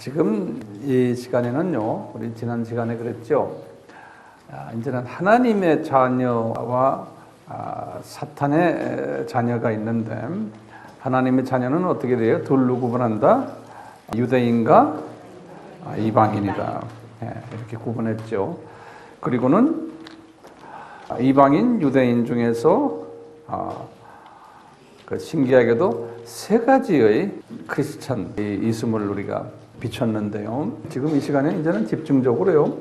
지금 이 시간에는요, 우리 지난 시간에 그랬죠. 이제는 하나님의 자녀와 사탄의 자녀가 있는데, 하나님의 자녀는 어떻게 돼요? 둘로 구분한다. 유대인과 이방인이다. 이렇게 구분했죠. 그리고는 이방인, 유대인 중에서 신기하게도 세 가지의 크리스찬이 있음을 우리가 비췄는데요. 지금 이 시간에 이제는 집중적으로요,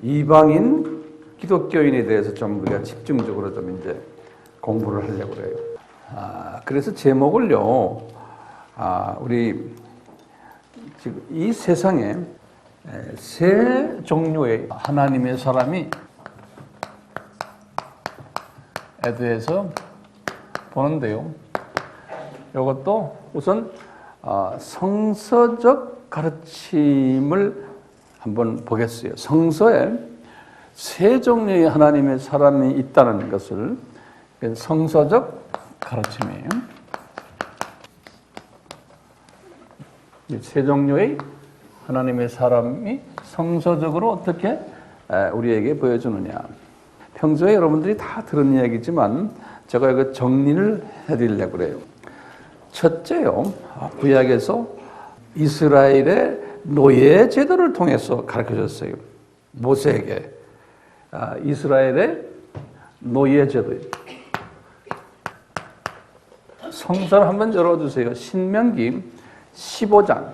이방인 기독교인에 대해서 좀 우리가 집중적으로 좀 이제 공부를 하려고 그래요. 그래서 제목을요, 우리 지금 이 세상에 세 종류의 하나님의 사람이 에 대해서 보는데요. 이것도 우선 성서적 가르침을 한번 보겠어요. 성서에 세 종류의 하나님의 사람이 있다는 것을 성서적 가르침이에요. 세 종류의 하나님의 사람이 성서적으로 어떻게 우리에게 보여주느냐. 평소에 여러분들이 다 들은 이야기지만 제가 이거 정리를 해드리려고 그래요. 첫째요, 구약에서 이스라엘의 노예 제도를 통해서 가르쳐줬어요. 모세에게 이스라엘의 노예 제도. 성서를 한번 열어주세요. 신명기 15장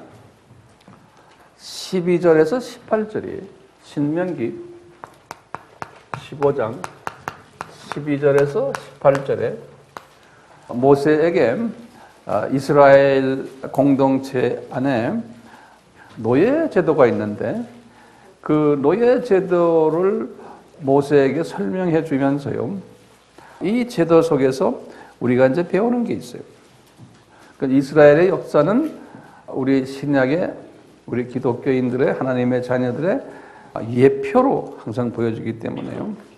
12절에서 18절이에요. 신명기 15장 12절에서 18절에 모세에게 이스라엘 공동체 안에 노예 제도가 있는데, 그 노예 제도를 모세에게 설명해 주면서요, 이 제도 속에서 우리가 이제 배우는 게 있어요. 그러니까 이스라엘의 역사는 우리 신약의 우리 기독교인들의 하나님의 자녀들의 예표로 항상 보여주기 때문에요.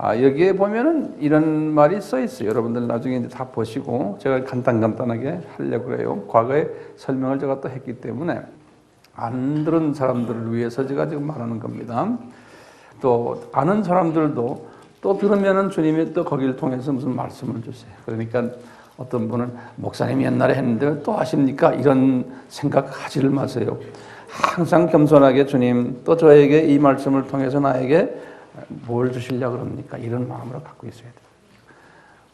여기에 보면은 이런 말이 써 있어요. 여러분들 나중에 이제 다 보시고, 제가 간단하게 하려고 그래요. 과거에 설명을 제가 또 했기 때문에 안 들은 사람들을 위해서 제가 지금 말하는 겁니다. 또 아는 사람들도 또 들으면은 주님이 또 거기를 통해서 무슨 말씀을 주세요. 그러니까 어떤 분은 목사님이 옛날에 했는데 또 하십니까? 이런 생각하지를 마세요. 항상 겸손하게 주님 또 저에게 이 말씀을 통해서 나에게 뭘 주시려고 그럽니까? 이런 마음으로 갖고 있어야 돼요.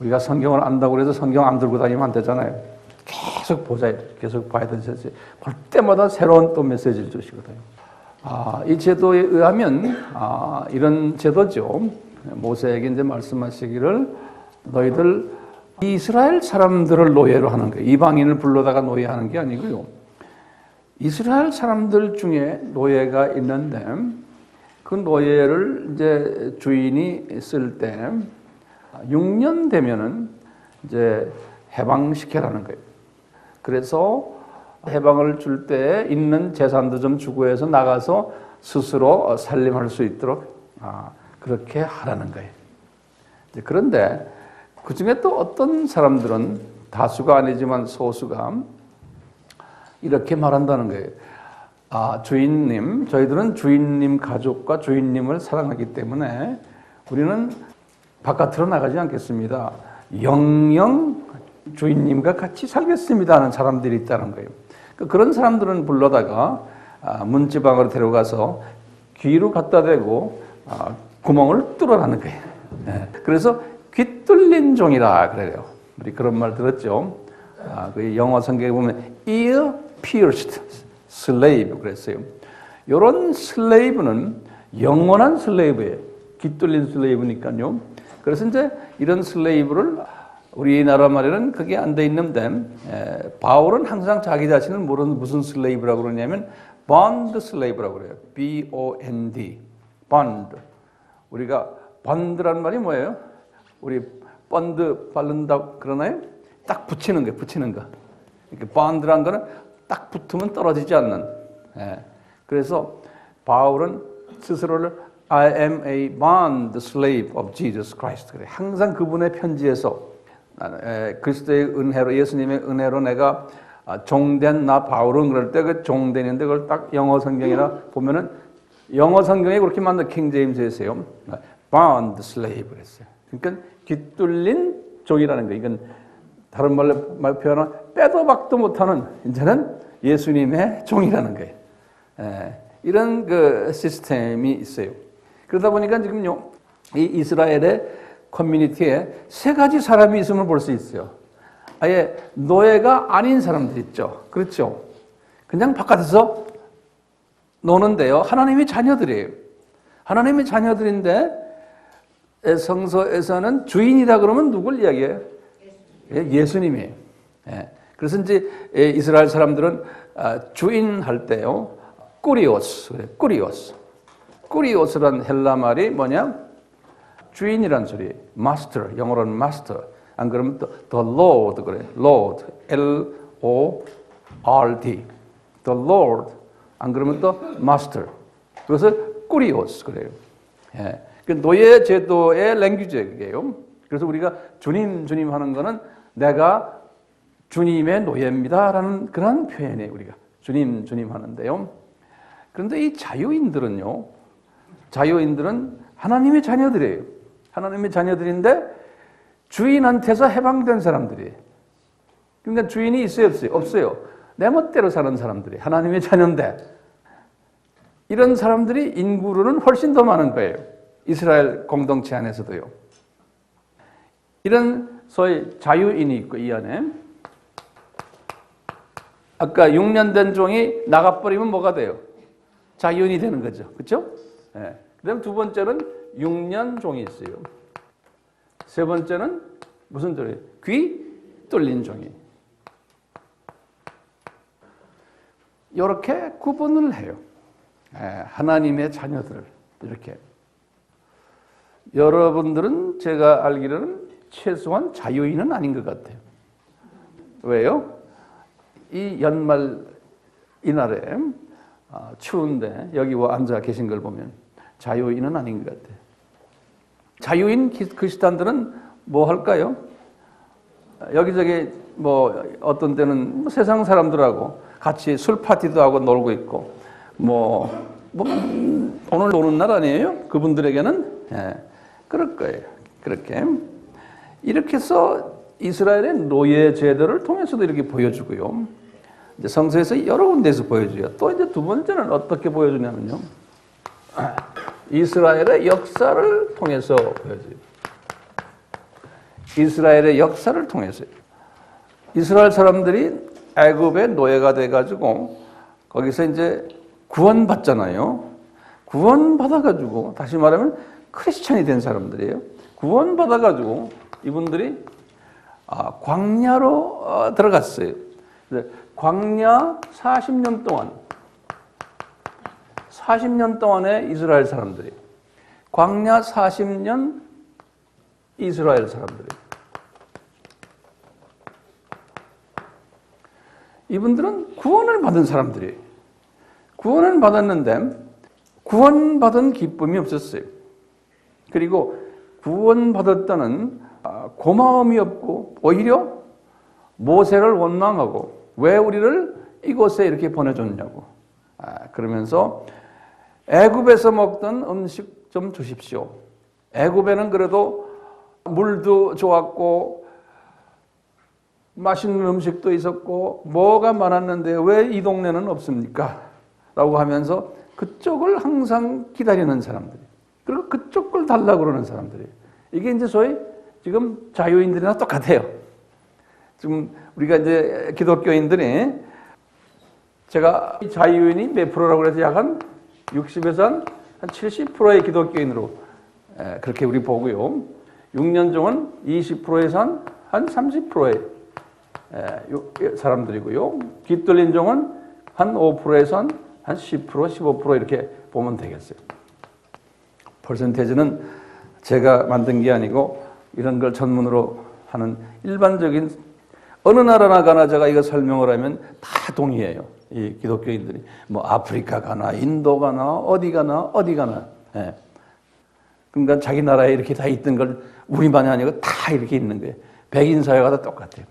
우리가 성경을 안다고 해서 성경 안 들고 다니면 안 되잖아요. 계속 보자, 계속 봐야 되지. 볼 때마다 새로운 또 메시지를 주시거든요. 이 제도에 의하면 이런 제도죠. 모세에게 이제 말씀하시기를 너희들 이스라엘 사람들을 노예로 하는 거예요. 이방인을 불러다가 노예하는 게 아니고요. 이스라엘 사람들 중에 노예가 있는데, 그 노예를 이제 주인이 쓸 때 6년 되면은 이제 해방시켜라는 거예요. 그래서 해방을 줄 때 있는 재산도 좀 주고 해서 나가서 스스로 살림할 수 있도록 그렇게 하라는 거예요. 그런데 그 중에 또 어떤 사람들은, 다수가 아니지만 소수가 이렇게 말한다는 거예요. 주인님, 저희들은 주인님 가족과 주인님을 사랑하기 때문에 우리는 바깥으로 나가지 않겠습니다. 영영 주인님과 같이 살겠습니다 하는 사람들이 있다는 거예요. 그런 사람들은 불러다가 문지방으로 데려가서 귀로 갖다 대고 구멍을 뚫어라는 거예요. 그래서 귀 뚫린 종이라 그래요. 우리 그런 말 들었죠? 그 영어 성경에 보면 ear pierced slave 그랬어요. 이런 슬레이브는 영원한 슬레이브예요. 귀 뚫린 슬레이브니까요. 그래서 이제 이런 슬레이브를 우리나라 말에는 그게 안 돼 있는데, 바울은 항상 자기 자신을 무슨 슬레이브라고 그러냐면 bond slave라고 그래요. B-O-N-D, bond. 우리가 bond라는 말이 뭐예요? 우리 본드 바른다고 그러나요? 딱 붙이는 거예요. 붙이는 거. 이렇게 bond라는 거는 딱 붙으면 떨어지지 않는. 그래서 바울은 스스로를 I am a bond slave of Jesus Christ. 그래. 항상 그분의 편지에서 그리스도의 은혜로, 예수님의 은혜로 내가 종된 나 바울은 그럴 때 그 종된인데 그걸 딱 영어 성경이라 보면은 영어 성경에 그렇게 만든 킹 제임스에서요. bound slave 그랬어요. 그러니까 깃둘린 종이라는 거. 이건 다른 말로 표현하면 빼도 박도 못하는 이제는 예수님의 종이라는 거예요. 이런 그 시스템이 있어요. 그러다 보니까 지금요, 이 이스라엘의 커뮤니티에 세 가지 사람이 있음을 볼 수 있어요. 아예 노예가 아닌 사람들 있죠. 그렇죠. 그냥 바깥에서 노는데요. 하나님의 자녀들이에요. 하나님의 자녀들인데 성서에서는 주인이라 그러면 누굴 이야기해요? 예수님이에요. 그래서 이제 이스라엘 사람들은 주인 할 때요. 꾸리오스, 꾸리오스. 꾸리오스란 헬라 말이 뭐냐? 주인이란 소리예요. 마스터, 영어로는 마스터. 안 그러면 또 the Lord 그래. Lord, L-O-R-D. The Lord. 안 그러면 또 master. 그래서 꾸리오스 그래요. 그 노예 제도의 랭귀지예요. 그래서 우리가 주님 하는 거는 내가 주님의 노예입니다라는 그런 표현이에요. 우리가 주님 하는데요. 그런데 이 자유인들은 하나님의 자녀들이에요. 하나님의 자녀들인데 주인한테서 해방된 사람들이에요. 그러니까 주인이 있어요, 없어요? 없어요. 내 멋대로 사는 사람들이 하나님의 자녀인데 이런 사람들이 인구로는 훨씬 더 많은 거예요. 이스라엘 공동체 안에서도요. 이런 소위 자유인이 있고 이 안에 아까 6년 된 종이 나가버리면 뭐가 돼요? 자유인이 되는 거죠. 그렇죠? 그다음 두 번째는 6년 종이 있어요. 세 번째는 무슨 종이에요? 귀 뚫린 종이. 이렇게 구분을 해요. 하나님의 자녀들 이렇게. 여러분들은 제가 알기로는 최소한 자유인은 아닌 것 같아요. 왜요? 이 연말 이날에 추운데 여기 와 앉아 계신 걸 보면 자유인은 아닌 것 같아요. 자유인 크리스찬들은 뭐 할까요? 여기저기 뭐 어떤 때는 세상 사람들하고 같이 술 파티도 하고 놀고 있고 뭐 오늘 노는 날 아니에요? 그분들에게는 그럴 거예요. 이렇게 해서 이스라엘의 노예 제도를 통해서도 이렇게 보여주고요. 이제 성서에서 여러 군데에서 보여줘요. 또 이제 두 번째는 어떻게 보여주냐면요. 이스라엘의 역사를 통해서 보여줘요. 이스라엘의 역사를 통해서. 이스라엘 사람들이 애굽의 노예가 돼가지고 거기서 이제 구원받잖아요. 구원받아가지고 다시 말하면 크리스찬이 된 사람들이에요. 구원받아가지고 이분들이 광야로 들어갔어요. 광야 40년 동안의 이스라엘 사람들이 광야 40년 이스라엘 사람들이 이분들은 구원을 받은 사람들이에요. 구원을 받았는데 구원받은 기쁨이 없었어요. 그리고 구원받았다는 고마움이 없고 오히려 모세를 원망하고 왜 우리를 이곳에 이렇게 보내줬냐고 그러면서 애굽에서 먹던 음식 좀 주십시오. 애굽에는 그래도 물도 좋았고 맛있는 음식도 있었고 뭐가 많았는데 왜 이 동네는 없습니까? 라고 하면서 그쪽을 항상 기다리는 사람들이 그리고 그쪽 걸 달라고 그러는 사람들이 이게 이제 소위 지금 자유인들이나 똑같아요. 지금 우리가 이제 기독교인들이 제가 자유인이 몇 프로라고 해서 약 한 60에서 한 70%의 기독교인으로 그렇게 우리 보고요. 6년종은 20%에서 한 30%의 사람들이고요. 깃들린 종은 한 5%에서 한 10%, 15% 이렇게 보면 되겠어요. 퍼센테이지는 제가 만든 게 아니고 이런 걸 전문으로 하는 일반적인 어느 나라나 가나 제가 이거 설명을 하면 다 동의해요. 이 기독교인들이 뭐 아프리카 가나 인도 가나 어디 가나 그러니까 자기 나라에 이렇게 다 있던 걸 우리만이 아니고 다 이렇게 있는 거예요. 백인 사회가 다 똑같아요.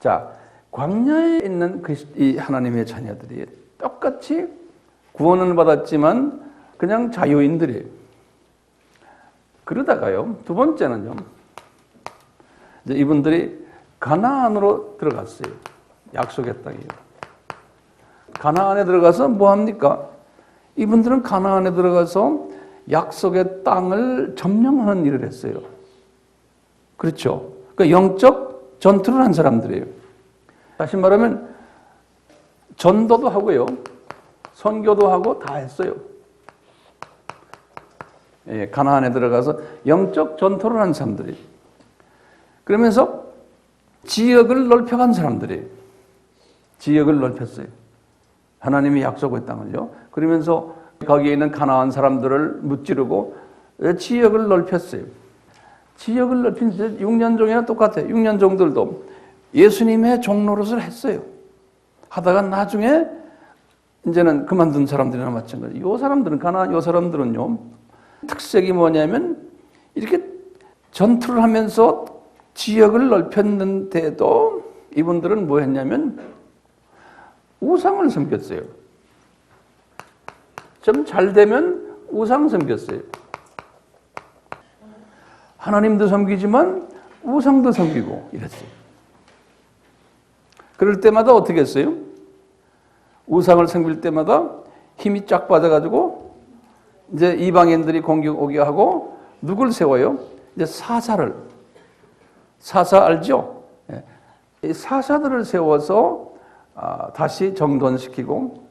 자, 광야에 있는 이 하나님의 자녀들이 똑같이 구원을 받았지만 그냥 자유인들이에요. 그러다가요, 두 번째는요, 이제 이분들이 가나안으로 들어갔어요. 약속의 땅이에요. 가나안에 들어가서 뭐 합니까? 이분들은 가나안에 들어가서 약속의 땅을 점령하는 일을 했어요. 그렇죠? 그러니까 영적 전투를 한 사람들이에요. 다시 말하면 전도도 하고요, 선교도 하고 다 했어요. 예, 가나안에 들어가서 영적 전투를 한 사람들이. 그러면서 지역을 넓혀간 사람들이 지역을 넓혔어요. 하나님이 약속의 땅을요. 그러면서 거기에 있는 가나안 사람들을 무찌르고 지역을 넓혔어요. 지역을 넓힌 6년 종이나 똑같아요. 6년 종들도 예수님의 종노릇을 했어요. 하다가 나중에 이제는 그만둔 사람들이나 마찬가지예요. 이 사람들은, 가나안 이 사람들은요, 특색이 뭐냐면 이렇게 전투를 하면서 지역을 넓혔는데도 이분들은 뭐 했냐면 우상을 섬겼어요. 좀 잘 되면 우상 섬겼어요. 하나님도 섬기지만 우상도 섬기고 이랬어요. 그럴 때마다 어떻게 했어요? 우상을 섬길 때마다 힘이 쫙 빠져가지고 이제 이방인들이 공격 오게 하고 누굴 세워요? 이제 사사 알죠? 이 사사들을 세워서 다시 정돈시키고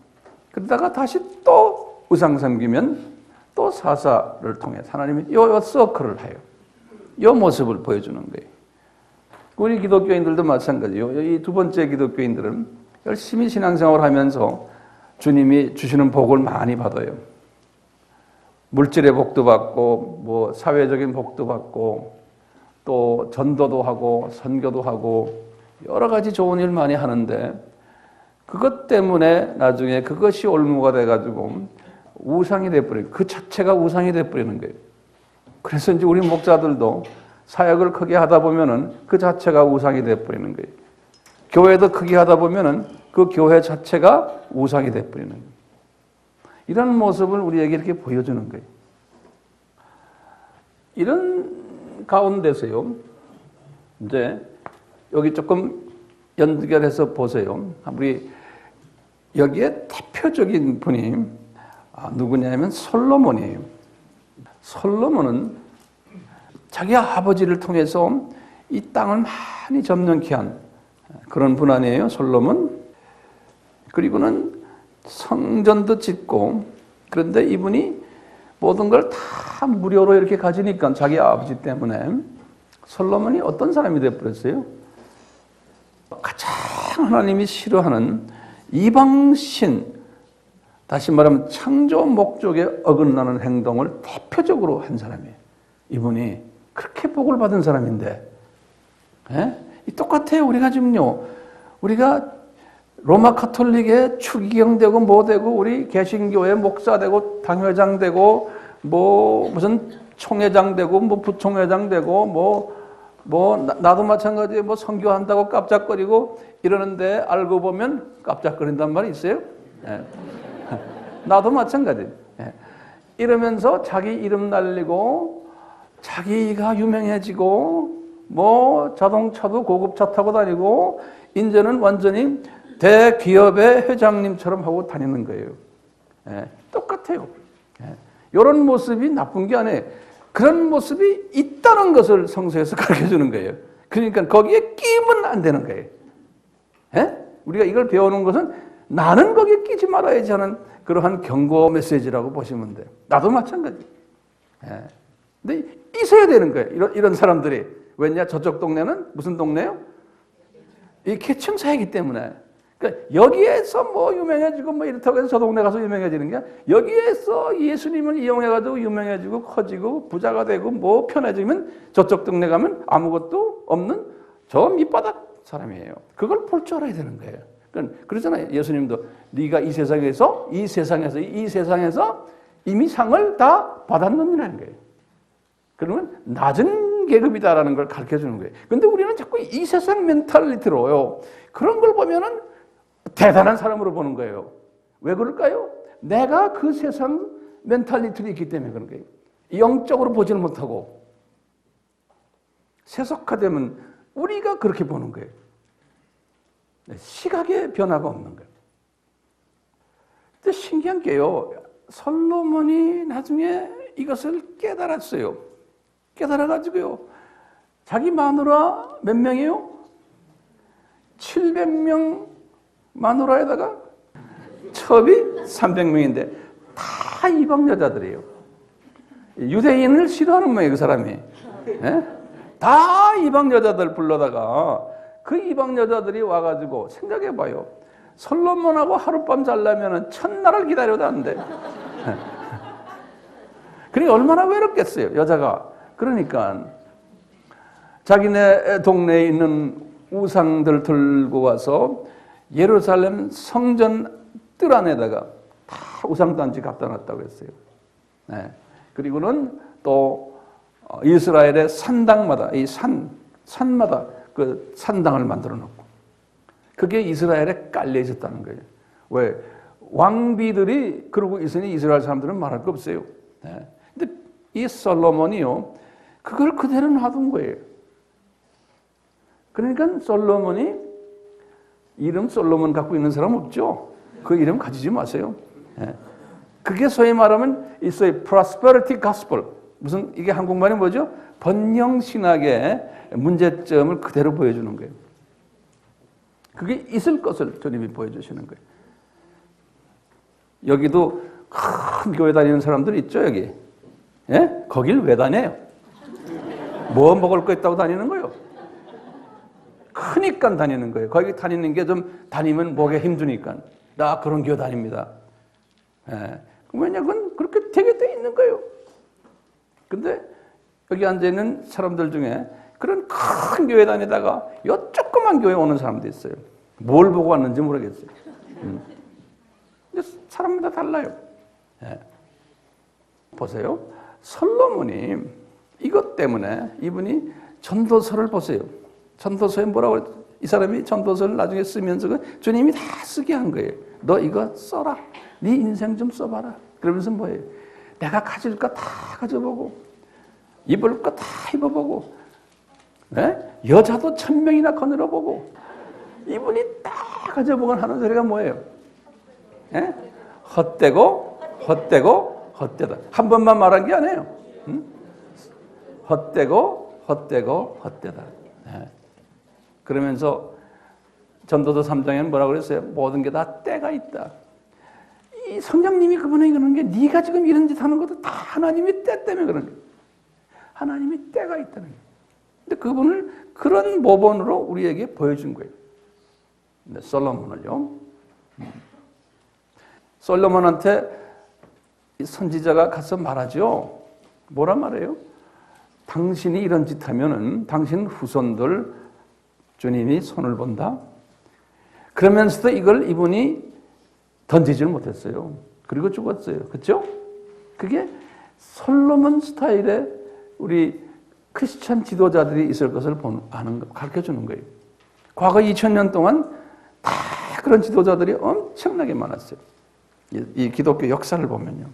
그러다가 다시 또 우상 섬기면 또 사사를 통해 하나님이 요 서클을 해요. 요 모습을 보여주는 거예요. 우리 기독교인들도 마찬가지예요. 이 두 번째 기독교인들은 열심히 신앙생활을 하면서 주님이 주시는 복을 많이 받아요. 물질의 복도 받고 뭐 사회적인 복도 받고 또 전도도 하고 선교도 하고 여러 가지 좋은 일 많이 하는데 그것 때문에 나중에 그것이 올무가 돼가지고 우상이 돼버려요. 그 자체가 우상이 돼버리는 거예요. 그래서 이제 우리 목사들도 사역을 크게 하다 보면은 그 자체가 우상이 돼버리는 거예요. 교회도 크게 하다 보면은 그 교회 자체가 우상이 돼버리는 거예요. 이런 모습을 우리에게 이렇게 보여주는 거예요. 이런 가운데서요, 이제 여기 조금 연결해서 보세요. 우리 여기에 대표적인 분이 누구냐면 솔로몬이에요. 솔로몬은 자기 아버지를 통해서 이 땅을 많이 점령케 한 그런 분 아니에요, 솔로몬? 그리고는 성전도 짓고, 그런데 이분이 모든 걸 다 무료로 이렇게 가지니까 자기 아버지 때문에 솔로몬이 어떤 사람이 되어버렸어요? 가장 하나님이 싫어하는 이방신, 다시 말하면 창조 목적에 어긋나는 행동을 대표적으로 한 사람이에요. 이분이 그렇게 복을 받은 사람인데, 똑같아요. 우리가 지금요, 우리가 로마 카톨릭에 추기경 되고 뭐 되고 우리 개신교회 목사 되고 당회장 되고 뭐 무슨 총회장 되고 뭐 부총회장 되고 나도 마찬가지에 뭐 선교한다고 깜짝거리고 이러는데 알고 보면 깜짝거린단 말이 있어요. 나도 마찬가지. 이러면서 자기 이름 날리고 자기가 유명해지고 뭐 자동차도 고급차 타고 다니고 이제는 완전히 대기업의 회장님처럼 하고 다니는 거예요. 똑같아요. 이런 모습이 나쁜 게 아니에요. 그런 모습이 있다는 것을 성서에서 가르쳐주는 거예요. 그러니까 거기에 끼면 안 되는 거예요. 우리가 이걸 배우는 것은 나는 거기에 끼지 말아야지 하는 그러한 경고 메시지라고 보시면 돼요. 나도 마찬가지. 근데 있어야 되는 거예요. 이런 사람들이. 왜냐? 저쪽 동네는 무슨 동네요? 이 계층 사회이기 때문에. 그러니까 여기에서 뭐 유명해지고 뭐 이렇다고 해서 저 동네 가서 유명해지는 게 아니라 여기에서 예수님을 이용해가지고 유명해지고 커지고 부자가 되고 뭐 편해지면 저쪽 동네 가면 아무것도 없는 저 밑바닥 사람이에요. 그걸 볼 줄 알아야 되는 거예요. 그러니까 그러잖아요. 예수님도 네가 이 세상에서 이미 상을 다 받았느니라는 거예요. 그러면 낮은 계급이다라는 걸 가르쳐 주는 거예요. 근데 우리는 자꾸 이 세상 멘탈리티로요. 그런 걸 보면은 대단한 사람으로 보는 거예요. 왜 그럴까요? 내가 그 세상 멘탈리티로 있기 때문에 그런 거예요. 영적으로 보지는 못하고 세속화되면 우리가 그렇게 보는 거예요. 시각의 변화가 없는 거예요. 근데 신기한 게요. 솔로몬이 나중에 이것을 깨달았어요. 깨달아가지고요. 자기 마누라 몇 명이에요? 700명 마누라에다가 첩이 300명인데 다 이방 여자들이에요. 유대인을 싫어하는 모양이에요, 그 사람이. 예? 다 이방 여자들 불러다가 그 이방 여자들이 와가지고 생각해봐요. 솔로몬하고 하룻밤 자려면 첫날을 기다려도 안 돼. 그러니까 얼마나 외롭겠어요, 여자가. 그러니까 자기네 동네에 있는 우상들 들고 와서 예루살렘 성전 뜰 안에다가 다 우상단지 갖다 놨다고 했어요. 네. 그리고는 또 이스라엘의 산당마다 이 산마다 그 산당을 만들어 놓고 그게 이스라엘에 깔려 있었다는 거예요. 왜? 왕비들이 그러고 있으니 이스라엘 사람들은 말할 거 없어요. 네. 근데 이 솔로몬이요, 그걸 그대로 놔둔 거예요. 그러니까 솔로몬이 이름 솔로몬 갖고 있는 사람 없죠? 그 이름 가지지 마세요. 네. 그게 소위 말하면 이 소위 prosperity gospel. 무슨 이게 한국말이 뭐죠? 번영신학의 문제점을 그대로 보여주는 거예요. 그게 있을 것을 주님이 보여주시는 거예요. 여기도 큰 교회 다니는 사람들 있죠, 여기. 예? 거길 왜 다녀요? 뭐 먹을 거 있다고 다니는 거예요? 크니까 다니는 거예요. 거기 다니는 게 좀 다니면 목에 힘드니까. 나 그런 교회 다닙니다. 예. 왜냐, 그건 그렇게 되게 돼 있는 거예요. 근데 여기 앉아있는 사람들 중에 그런 큰 교회 다니다가 요 조그만 교회 오는 사람도 있어요. 뭘 보고 왔는지 모르겠어요. 근데 사람마다 달라요. 예. 보세요. 솔로몬이 이것 때문에 이분이 전도서를 보세요. 전도서에 뭐라고 이 사람이 전도서를 나중에 쓰면서 주님이 다 쓰게 한 거예요. 너 이거 써라. 네 인생 좀 써봐라. 그러면서 뭐예요? 내가 가질 거 다 가져보고 입을 거 다 입어보고 네? 여자도 1000명이나 거느려보고 이분이 다 가져보고 하는 소리가 뭐예요? 네? 헛되고 헛되고 헛되다. 한 번만 말한 게 아니에요. 응? 헛되고 헛되고 헛되다. 네. 그러면서 전도서 3장에는 뭐라고 그랬어요? 모든 게 다 때가 있다. 이 성령님이 그분에게 그러는 게 네가 지금 이런 짓 하는 것도 다 하나님이 때 때문에 그러는 거예요. 하나님이 때가 있다는 거예요. 근데 그분을 그런 모본으로 우리에게 보여준 거예요. 근데 솔로몬을요. 솔로몬한테 선지자가 가서 말하죠. 뭐라 말해요? 당신이 이런 짓 하면은 당신 후손들 주님이 손을 본다. 그러면서도 이걸 이분이 던지질 못했어요. 그리고 죽었어요. 그렇죠? 그게 솔로몬 스타일의 우리 크리스천 지도자들이 있을 것을 가르쳐주는 거예요. 과거 2000년 동안 다 그런 지도자들이 엄청나게 많았어요. 이 기독교 역사를 보면요.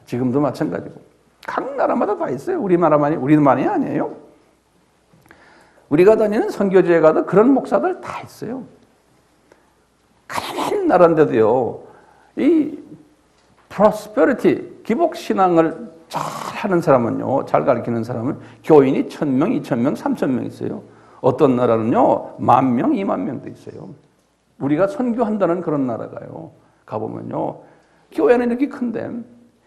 지금도 마찬가지고. 각 나라마다 다 있어요. 우리만이 아니에요. 우리가 다니는 선교지에 가도 그런 목사들 다 있어요. 가난한 나라인데도요, 이 프로스페리티, 기복신앙을 잘 하는 사람은요, 잘 가르치는 사람은 교인이 1000명, 2000명, 3000명 있어요. 어떤 나라는요, 10,000명, 20,000명도 있어요. 우리가 선교한다는 그런 나라가요. 가보면요, 교회는 이렇게 큰데,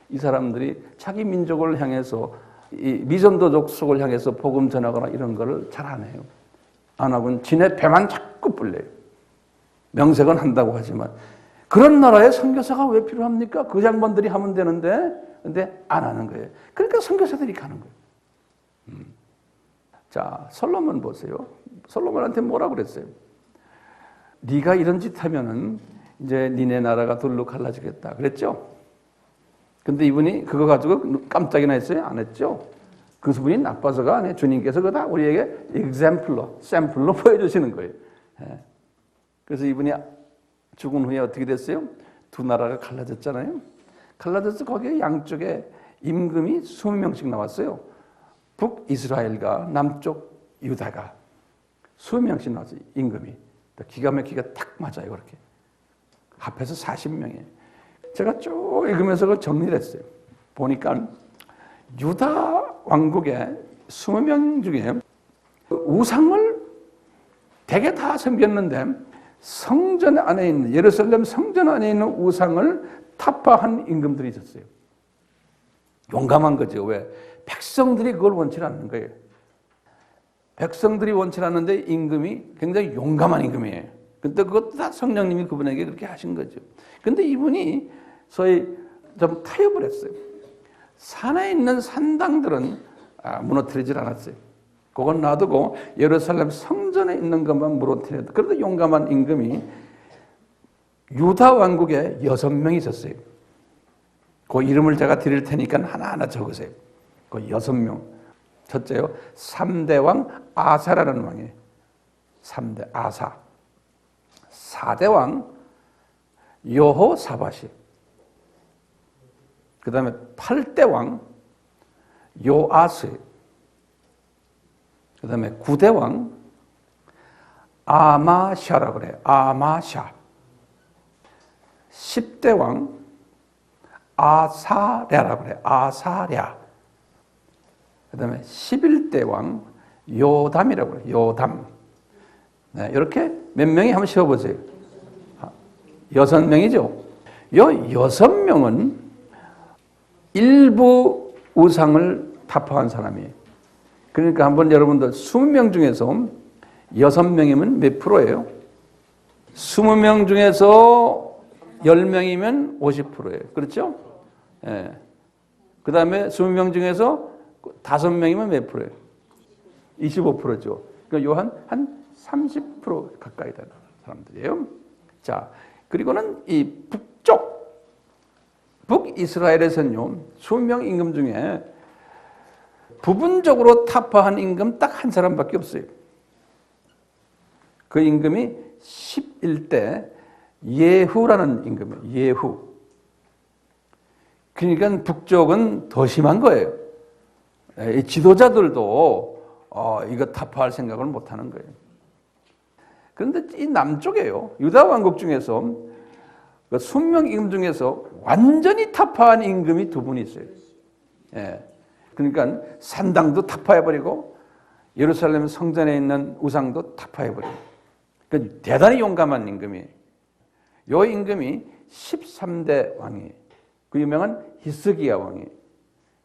이 사람들이 자기 민족을 향해서, 이 미전도족 속을 향해서 복음 전하거나 이런 거를 잘 안 해요. 안 하고는 지네 배만 자꾸 불려요. 명색은 한다고 하지만. 그런 나라에 선교사가 왜 필요합니까? 그 장본들이 하면 되는데, 근데 안 하는 거예요. 그러니까 선교사들이 가는 거예요. 자, 솔로몬 보세요. 솔로몬한테 뭐라 그랬어요? 네가 이런 짓 하면은 이제 니네 나라가 둘로 갈라지겠다. 그랬죠? 근데 이분이 그거 가지고 깜짝이나 했어요? 안 했죠? 그분이 나빠서가 아니에요. 주님께서 그다 우리에게 example로, 샘플로 보여주시는 거예요. 그래서 이분이 죽은 후에 어떻게 됐어요? 두 나라가 갈라졌잖아요. 갈라져서 거기에 양쪽에 임금이 20명씩 나왔어요. 북이스라엘과 남쪽 유다가 20명씩 나왔어요. 임금이. 기가 막히게 딱 맞아요. 그렇게. 합해서 40명이에요. 제가 쭉 읽으면서 그걸 정리를 했어요. 보니까 유다 왕국의 20명 중에 우상을 대개 다 섬겼는데 성전 안에 있는, 예루살렘 성전 안에 있는 우상을 타파한 임금들이 있었어요. 용감한 거죠. 왜? 백성들이 그걸 원치 않는 거예요. 백성들이 원치 않는데 임금이 굉장히 용감한 임금이에요. 근데 그것도 다 성령님이 그분에게 그렇게 하신 거죠. 근데 이분이 소위 좀 타협을 했어요. 산에 있는 산당들은 무너뜨리질 않았어요. 그건 놔두고 예루살렘 성전에 있는 것만 무너뜨렸다. 그래도 용감한 임금이 유다 왕국에 6명이 있었어요. 그 이름을 제가 드릴 테니까 하나하나 적으세요. 그 6명. 첫째요, 3대 왕 아사라는 왕이에요. 3대 아사. 4대 왕 여호사밧이. 그 다음에 8대 왕 요아스. 그 다음에 9대 왕 아마샤라 그래요. 아마샤. 10대 왕 아사랴라 그래요. 아사랴. 그 다음에 11대 왕 요담이라고 그래요. 요담. 네, 이렇게 몇 명이 한번 쉬어보세요. 6명이죠. 요 6명은 일부 우상을 타파한 사람이에요. 그러니까 한번 여러분들 20명 중에서 6명이면 몇 프로예요? 20명 중에서 10명이면 50%예요. 그렇죠? 예. 그 다음에 20명 중에서 5명이면 몇 프로예요? 25%죠. 그러니까 한 30% 가까이 되는 사람들이에요. 자, 그리고는 이 북이스라엘에서는요, 20명 임금 중에 부분적으로 타파한 임금 딱 한 사람밖에 없어요. 그 임금이 11대 예후라는 임금이에요. 예후. 그러니까 북쪽은 더 심한 거예요. 이 지도자들도 이거 타파할 생각을 못 하는 거예요. 그런데 이 남쪽에요. 유다 왕국 중에서 그 20명 임금 중에서 완전히 타파한 임금이 2분이 있어요. 예. 그러니까 산당도 타파해버리고 예루살렘 성전에 있는 우상도 타파해버리고. 그러니까 대단히 용감한 임금이에요. 이 임금이 13대 왕이에요. 그 유명한 히스기야 왕이에요.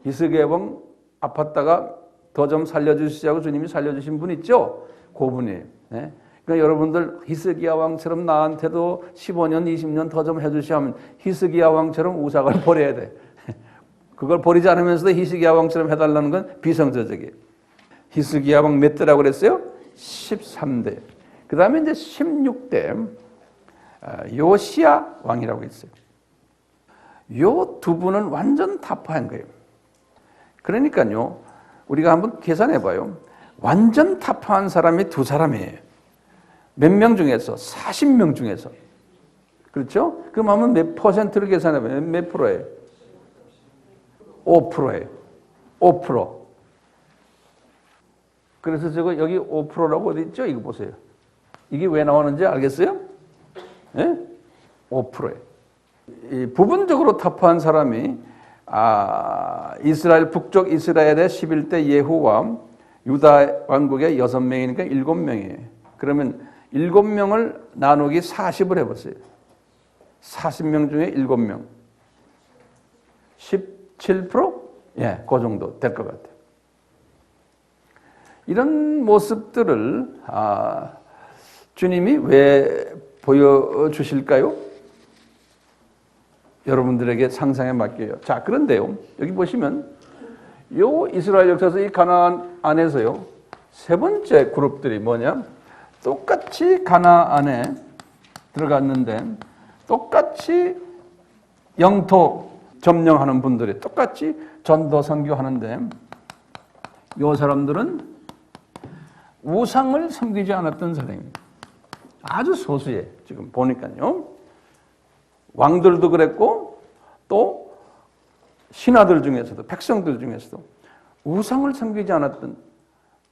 히스기야 왕 아팠다가 더 좀 살려주시자고 주님이 살려주신 분 있죠? 그 분이에요. 네? 그러니까 여러분들 히스기야 왕처럼 나한테도 15년, 20년 더 좀 해주시면 히스기야 왕처럼 우상을 버려야 돼. 그걸 버리지 않으면서도 히스기야 왕처럼 해달라는 건 비성저적이에요. 히스기야 왕 몇 대라고 그랬어요? 13대. 그 다음에 이제 16대 요시야 왕이라고 있어요. 요 2분은 완전 타파한 거예요. 그러니까요, 우리가 한번 계산해 봐요. 완전 타파한 사람이 2사람이에요. 몇 명 중에서? 40명 중에서. 그렇죠? 그럼 한번 몇 퍼센트를 계산해 봐요. 몇 프로예요? 5%예요. 5%. 그래서 저거 여기 5%라고 어디 있죠? 이거 보세요. 이게 왜 나오는지 알겠어요? 예? 5%예요. 이 부분적으로 타파한 사람이 이스라엘 북쪽 이스라엘의 11대 예후와 유다 왕국의 6명이니까 7명이에요. 그러면 7명을 나누기 40을 해보세요. 40명 중에 7명. 17%? 예, 그 정도 될 것 같아요. 이런 모습들을 주님이 왜 보여주실까요? 여러분들에게 상상에 맡겨요. 자, 그런데요, 여기 보시면 요 이스라엘 역사에서 이 가나안 안에서요, 3번째 그룹들이 뭐냐? 똑같이 가나안에 들어갔는데 똑같이 영토 점령하는 분들이 똑같이 전도 선교하는데 요 사람들은 우상을 섬기지 않았던 사람입니다. 아주 소수예. 지금 보니까요. 왕들도 그랬고 또 신하들 중에서도 백성들 중에서도 우상을 섬기지 않았던,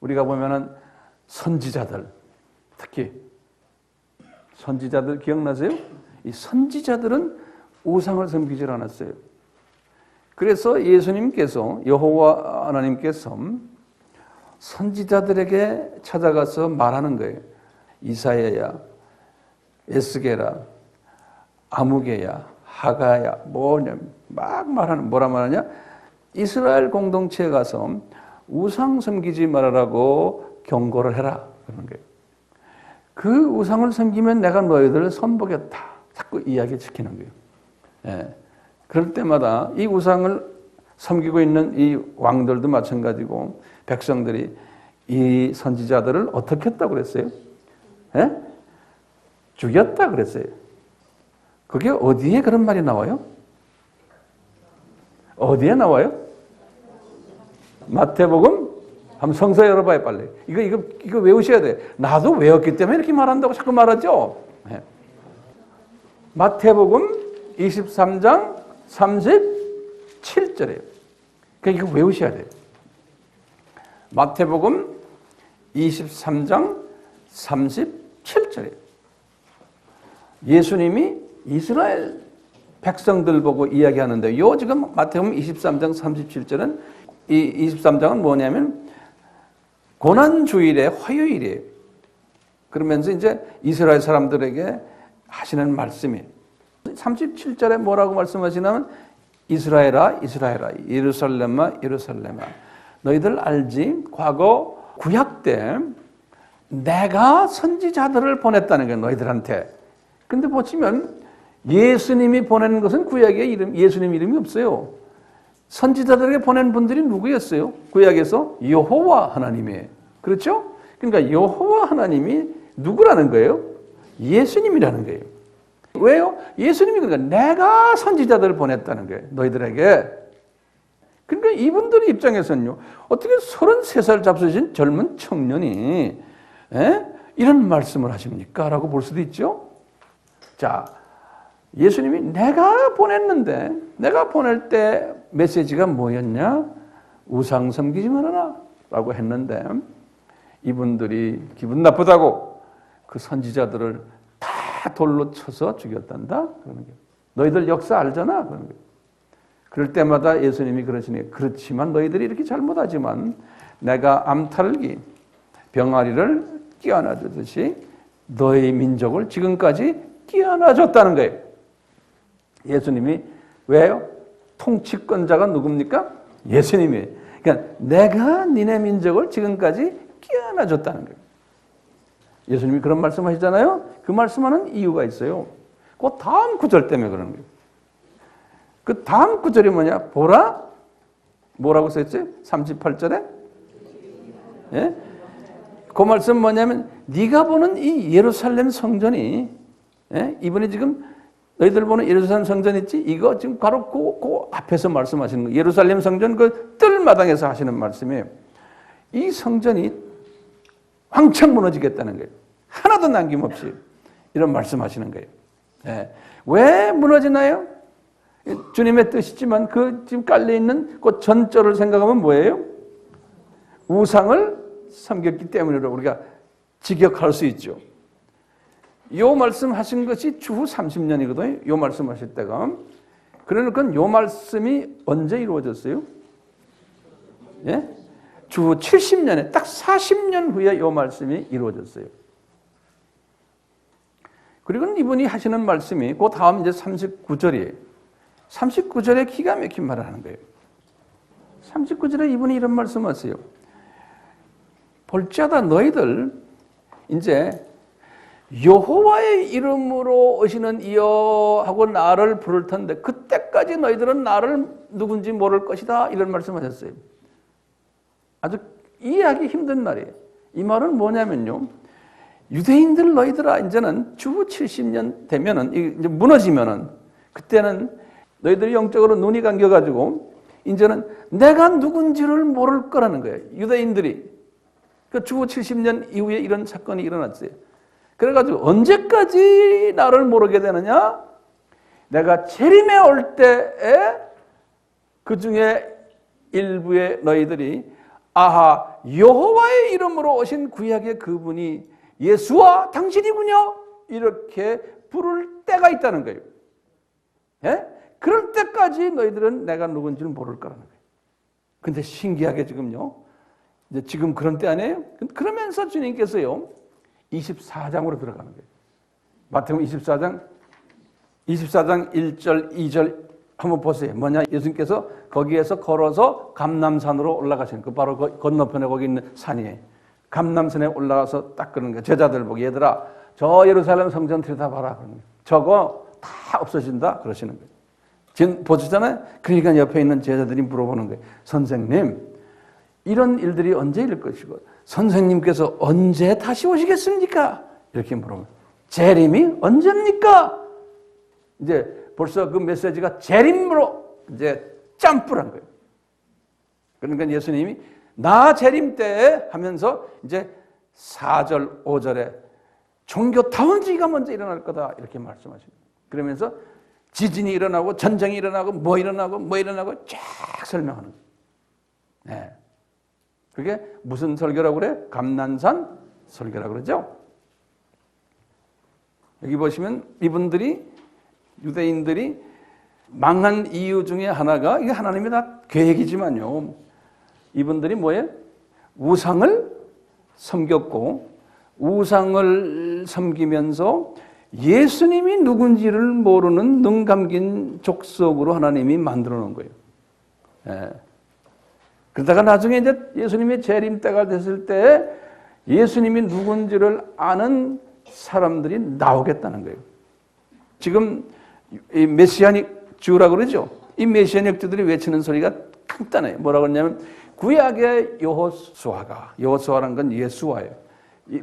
우리가 보면은 선지자들, 특히 선지자들 기억나세요? 이 선지자들은 우상을 섬기지 않았어요. 그래서 예수님께서, 여호와 하나님께서 선지자들에게 찾아가서 말하는 거예요. 이사야야, 에스겔아, 아무개야, 하가야, 막 말하는, 뭐라 말하냐? 이스라엘 공동체에 가서 우상 섬기지 말아라고 경고를 해라. 그러는 거예요. 그 우상을 섬기면 내가 너희들을 선보겠다. 자꾸 이야기 시키는 거예요. 예. 그럴 때마다 이 우상을 섬기고 있는 이 왕들도 마찬가지고 백성들이 이 선지자들을 어떻게 했다고 그랬어요? 예? 죽였다 그랬어요. 그게 어디에 그런 말이 나와요? 어디에 나와요? 마태복음? 한번 성서 열어봐요, 빨리. 이거 외우셔야 돼. 나도 외웠기 때문에 이렇게 말한다고 자꾸 말하죠. 네. 마태복음 23장 37절이에요. 그러니까 이거 외우셔야 돼요. 마태복음 23장 37절이에요. 예수님이 이스라엘 백성들 보고 이야기하는데, 요 지금 마태복음 23장 37절은, 이 23장은 뭐냐면 고난주일의 화요일이에요. 그러면서 이제 이스라엘 사람들에게 하시는 말씀이 37절에 뭐라고 말씀하시냐면, 이스라엘아 이스라엘아, 예루살렘아 예루살렘아, 너희들 알지? 과거 구약 때 내가 선지자들을 보냈다는 거예요, 너희들한테. 근데 보시면 예수님이 보낸 것은 구약에 예수님 이름이 없어요. 선지자들에게 보낸 분들이 누구였어요? 구약에서 여호와 하나님이에요. 그렇죠? 그러니까 여호와 하나님이 누구라는 거예요? 예수님이라는 거예요. 왜요? 예수님이 그러니까 내가 선지자들을 보냈다는 거예요, 너희들에게. 그러니까 이분들 입장에서는요, 어떻게 33살 잡수신 젊은 청년이 이런 말씀을 하십니까? 라고 볼 수도 있죠. 자, 예수님이 내가 보냈는데, 내가 보낼 때 메시지가 뭐였냐? 우상 섬기지 말아라 라고 했는데, 이분들이 기분 나쁘다고 그 선지자들을 다 돌로 쳐서 죽였단다? 그러는 거예요. 너희들 역사 알잖아? 그러는 거예요. 그럴 때마다 예수님이 그러시니, 그렇지만 너희들이 이렇게 잘못하지만 내가 암탈기, 병아리를 끼워놔주듯이 너희 민족을 지금까지 끼워놔줬다는 거예요. 예수님이 왜요? 통치권자가 누굽니까? 예수님이. 그러니까 내가 니네 민족을 지금까지 끼워놔줬다는 거예요. 예수님이 그런 말씀하시잖아요. 그 말씀하는 이유가 있어요. 그 다음 구절 때문에 그러는 거예요. 그 다음 구절이 뭐냐? 보라? 뭐라고 써있어요? 38절에? 예? 그 말씀 뭐냐면, 네가 보는 이 예루살렘 성전이, 예? 이번에 지금 너희들 보는 예루살렘 성전 있지? 이거 지금 바로 그 앞에서 말씀하시는 거예요. 예루살렘 성전 그 뜰마당에서 하시는 말씀이에요. 이 성전이 왕창 무너지겠다는 거예요. 하나도 남김없이 이런 말씀하시는 거예요. 예. 왜 무너지나요? 주님의 뜻이지만 그 지금 깔려있는 그 전절을 생각하면 뭐예요? 우상을 섬겼기 때문이라고 우리가 직역할 수 있죠. 요 말씀하신 것이 주후 30년이거든요. 요 말씀하실 때가. 그러니까 요 말씀이 언제 이루어졌어요? 예? 주후 70년에 딱 40년 후에 요 말씀이 이루어졌어요. 그리고 이분이 하시는 말씀이 그 다음 이제 39절이에요. 39절에 기가 막힌 말을 하는 거예요. 39절에 이분이 이런 말씀하세요. 볼지어다 너희들 이제 여호와의 이름으로 오시는 이여 하고 나를 부를 텐데 그때까지 너희들은 나를 누군지 모를 것이다, 이런 말씀하셨어요. 아주 이해하기 힘든 말이에요. 이 말은 뭐냐면요, 유대인들 너희들아 이제는 주후 70년 되면은 이제 무너지면은 그때는 너희들이 영적으로 눈이 감겨가지고 이제는 내가 누군지를 모를 거라는 거예요. 유대인들이. 그 주후 70년 이후에 이런 사건이 일어났어요. 그래가지고 언제까지 나를 모르게 되느냐? 내가 재림에 올 때에 그 중에 일부의 너희들이 아하, 여호와의 이름으로 오신 구약의 그분이 예수와 당신이군요. 이렇게 부를 때가 있다는 거예요. 예? 그럴 때까지 너희들은 내가 누군지를 모를 거라는 거예요. 근데 신기하게 지금요. 이제 지금 그런 때 아니에요? 그러면서 주님께서요. 24장으로 들어가는 거예요. 마태복음 24장 1절, 2절 한번 보세요. 뭐냐? 예수님께서 거기에서 걸어서 감람산으로 올라가시는 그 바로 그 건너편에 거기 있는 산이에요. 감람산에 올라가서 딱 그러는 거예요. 제자들 보고 얘들아 저 예루살렘 성전 들여다봐라. 저거 다 없어진다 그러시는 거예요. 지금 보시잖아요. 그러니까 옆에 있는 제자들이 물어보는 거예요. 선생님 이런 일들이 언제 일을 것이고 선생님께서 언제 다시 오시겠습니까? 이렇게 물어보면 재림이 언제입니까? 이제 벌써 그 메시지가 재림으로 이제 짬뿌란 거예요. 그러니까 예수님이 나 재림 때에 하면서 이제 4절, 5절에 종교타원주의가 먼저 일어날 거다 이렇게 말씀하십니다. 그러면서 지진이 일어나고 전쟁이 일어나고 뭐 일어나고 쫙 설명하는 거예요. 네. 그게 무슨 설교라고 그래? 감난산 설교라고 그러죠. 여기 보시면 이분들이 유대인들이 망한 이유 중에 하나가 이게 하나님의 다 계획이지만요. 이분들이 뭐예요? 우상을 섬겼고 우상을 섬기면서 예수님이 누군지를 모르는 눈 감긴 족속으로 하나님이 만들어 놓은 거예요. 예. 그러다가 나중에 이제 예수님의 재림 때가 됐을 때 예수님이 누군지를 아는 사람들이 나오겠다는 거예요. 지금 이 메시아닉 주라고 그러죠. 이 메시아닉 주들이 외치는 소리가 간단해요. 뭐라고 하냐면 구약의 여호수아라는 건 예수와예요.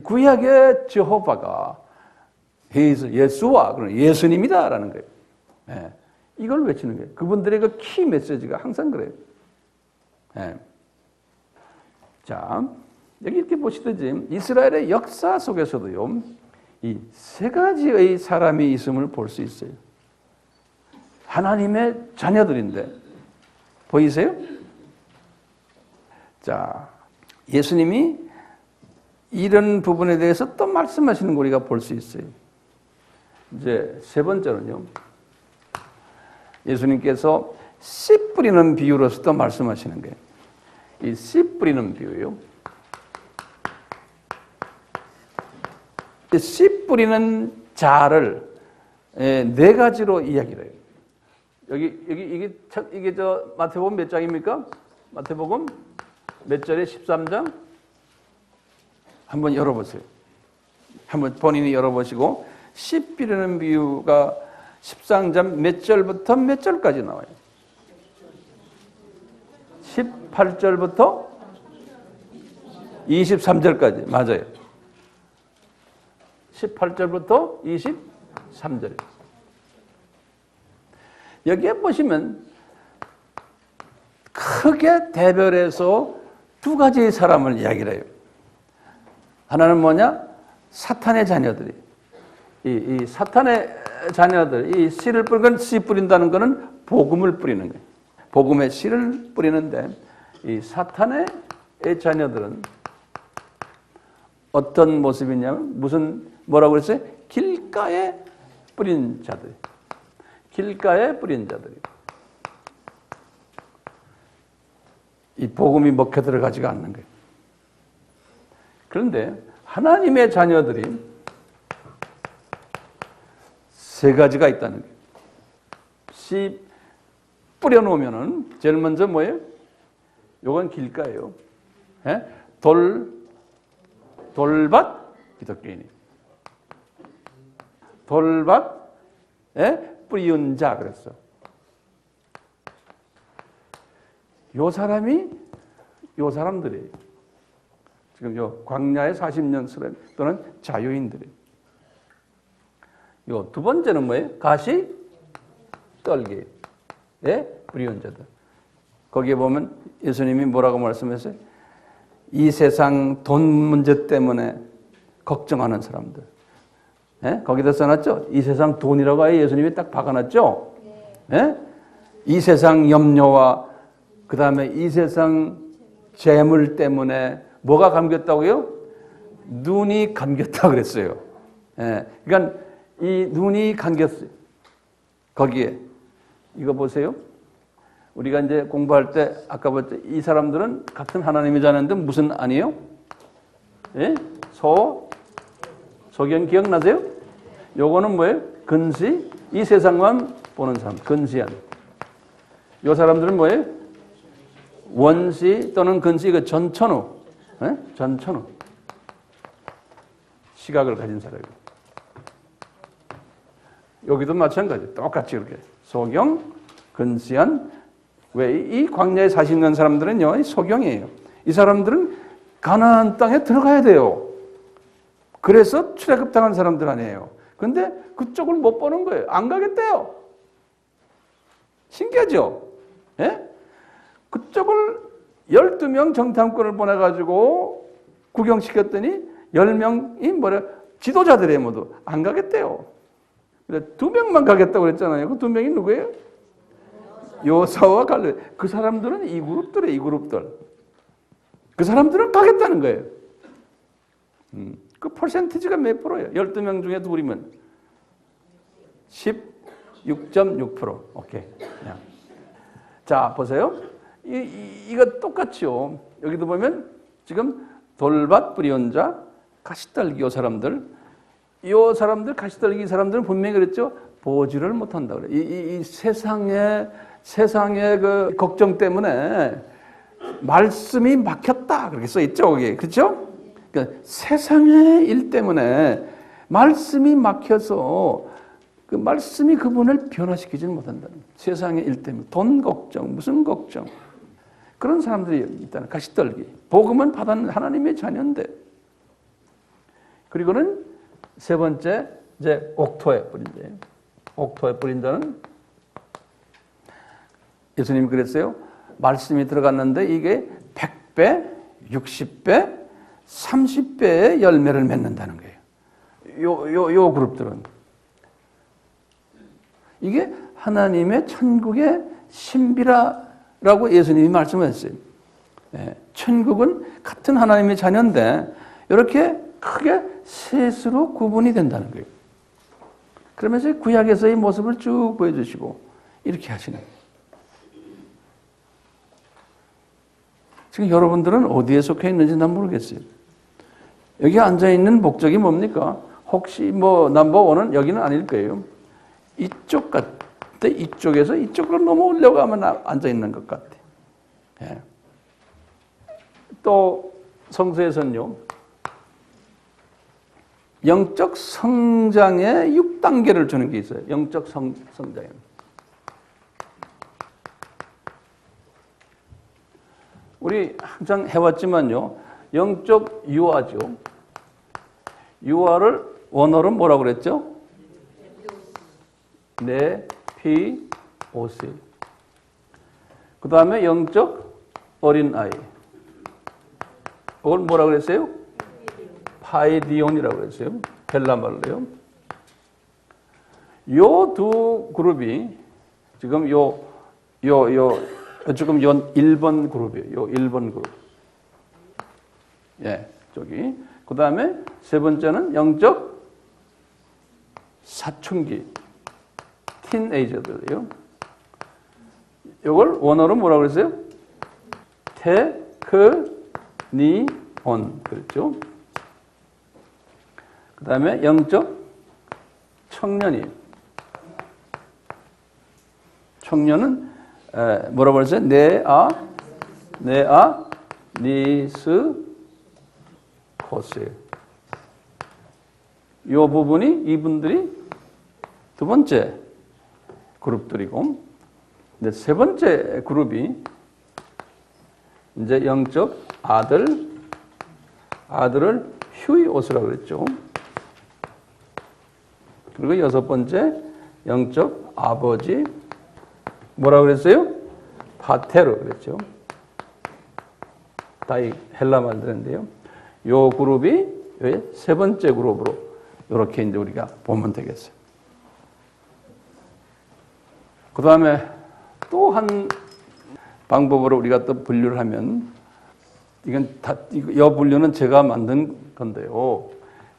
구약의 제호바가 예수와 예수님이다라는 거예요. 네. 이걸 외치는 거예요. 그분들의 그 키 메시지가 항상 그래요. 네. 자, 여기 이렇게 보시듯이 이스라엘의 역사 속에서도요, 이 세 가지의 사람이 있음을 볼 수 있어요. 하나님의 자녀들인데, 보이세요? 자, 예수님이 이런 부분에 대해서 또 말씀하시는 거 우리가 볼 수 있어요. 이제 세 번째는요, 예수님께서 씨 뿌리는 비유로서 또 말씀하시는 거예요. 이 씨 뿌리는 비유요. 씨 뿌리는 자를 네 가지로 이야기를 해요. 이게 저 마태복음 몇 장입니까? 마태복음 몇 절에 13장? 한번 열어보세요. 한번 본인이 열어보시고 씨 뿌리는 비유가 13장 몇 절부터 몇 절까지 나와요? 18절부터 23절까지 맞아요. 18절부터 23절. 여기에 보시면 크게 대별해서 두 가지의 사람을 이야기를 해요. 하나는 뭐냐? 사탄의 자녀들이. 이 사탄의 자녀들, 이 씨를 뿌리는 씨 뿌린다는 것은 복음을 뿌리는 거예요. 복음의 씨를 뿌리는데 이 사탄의 자녀들은 어떤 모습이냐면 뭐라고 그랬어요? 길가에 뿌린 자들. 길가에 뿌린 자들이. 이 복음이 먹혀 들어가지가 않는 거예요. 그런데 하나님의 자녀들이 세 가지가 있다는 거예요. 씨 뿌려놓으면은 제일 먼저 뭐예요? 요건 길가예요. 예? 돌밭 기독교인이. 돌밭에 뿌리운 자 그랬어. 요 사람들이 지금 요 광야의 40년 또는 자유인들이. 요 두 번째는 뭐예요? 가시 떨기에 뿌리운 자들. 거기에 보면 예수님이 뭐라고 말씀하셨어요? 이 세상 돈 문제 때문에 걱정하는 사람들. 예? 거기다 써놨죠? 이 세상 돈이라고 아예 예수님이 딱 박아놨죠? 예? 이 세상 염려와 그 다음에 이 세상 재물 때문에 뭐가 감겼다고요? 눈이 감겼다 그랬어요. 예. 그러니까 이 눈이 감겼어요. 거기에. 이거 보세요. 우리가 이제 공부할 때 아까 봤죠? 이 사람들은 같은 하나님의 자녀인데 무슨 아니에요? 예? 소견 기억나세요? 요거는 뭐예요? 근시. 이 세상만 보는 사람. 근시한. 요 사람들은 뭐예요? 원시 또는 근시. 그 전천후. 예? 전천후. 시각을 가진 사람이고. 여기도 마찬가지. 똑같이 이렇게. 소경, 근시한. 왜? 이 광야에 사시는 사람들은요, 소경이에요. 이 사람들은 가나안 땅에 들어가야 돼요. 그래서 출애굽 당한 사람들 아니에요. 근데 그쪽을 못 보는 거예요. 안 가겠대요. 신기하죠? 예? 그쪽을 12명 정탐꾼을 보내가지고 구경시켰더니 10명이 지도자들이에요, 모두. 안 가겠대요. 근데 2명만 가겠다고 그랬잖아요. 그 2명이 누구예요? 요사와 갈렙. 그 사람들은 이 그룹들이에요, 이 그룹들. 그 사람들은 가겠다는 거예요. 그 퍼센티지가 몇 프로예요? 12명 중에 둘이면 16.6%. 오케이. 그냥. 자, 보세요. 이거 똑같죠. 여기도 보면 지금 돌밭 뿌리온 자, 가시떨기 요 사람들 가시떨기 사람들은 분명히 그랬죠. 보지를 못한다 그래. 이 세상의 그 걱정 때문에 말씀이 막혔다 그렇게 써 있죠, 거기. 그렇죠? 그러니까 세상의 일 때문에 말씀이 막혀서 그 말씀이 그분을 변화시키지는 못한다는 거예요. 세상의 일 때문에 돈 걱정, 무슨 걱정. 그런 사람들이 일단 가시떨기. 복음은 받은 하나님의 자녀인데. 그리고는 세 번째 이제 옥토에 뿌린 자예요. 옥토에 뿌린 자는 예수님이 그랬어요. 말씀이 들어갔는데 이게 100배, 60배, 30배의 열매를 맺는다는 거예요. 요 그룹들은. 이게 하나님의 천국의 신비라고 예수님이 말씀하셨어요. 예, 천국은 같은 하나님의 자녀인데 이렇게 크게 셋으로 구분이 된다는 거예요. 그러면서 구약에서의 모습을 쭉 보여주시고 이렇게 하시는 거예요. 지금 여러분들은 어디에 속해 있는지 난 모르겠어요. 여기 앉아있는 목적이 뭡니까? 혹시 넘버원은 여기는 아닐 거예요. 이쪽 같아. 이쪽에서 이쪽으로 넘어오려고 하면 앉아있는 것 같아. 예. 또 성서에서는요. 영적 성장의 6단계를 주는 게 있어요. 영적 성장에. 우리 항상 해왔지만요. 영적 유아죠. 유아를 원어로 뭐라고 그랬죠? 네피오시. 그 다음에 영적 어린아이. 그걸 뭐라고 그랬어요? 파이디온이라고 그랬어요. 헬라말로요. 요 두 그룹이 지금 지금 1번 그룹이에요. 요 1번 그룹. 예, 저기. 그 다음에 세 번째는 영적 사춘기. 티네이저들이에요. 이걸 원어로 뭐라고 그랬어요? 테크니온. 그랬죠? 그 다음에 영적 청년이. 청년은 뭐라고 그랬어요? 니스 코스. 이 부분이 이분들이 두 번째 그룹들이고, 근데 세 번째 그룹이 이제 영적 아들을 휴이오스라고 그랬죠. 그리고 여섯 번째 영적 아버지 뭐라고 그랬어요? 파테르 그랬죠. 다이 헬라 말들인데요. 요 그룹이 세 번째 그룹으로 이렇게 이제 우리가 보면 되겠어요. 그 다음에 또 한 방법으로 우리가 또 분류를 하면 이건 다 이 분류는 제가 만든 건데요.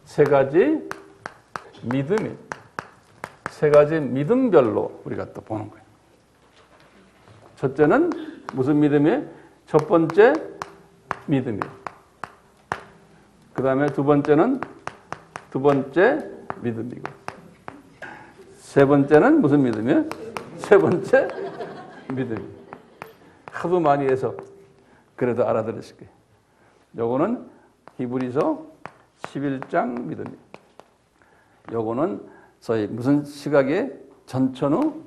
세 가지 믿음별로 우리가 또 보는 거예요. 첫째는 무슨 믿음이에요? 첫 번째 믿음이에요. 그 다음에 두 번째는 두 번째 믿음이고, 세 번째는 무슨 믿음이에요? 세 번째 믿음이에요. 하도 많이 해서 그래도 알아들으실 거예요. 요거는 히브리서 11장 믿음이에요. 요거는 소위 무슨 시각의 전천후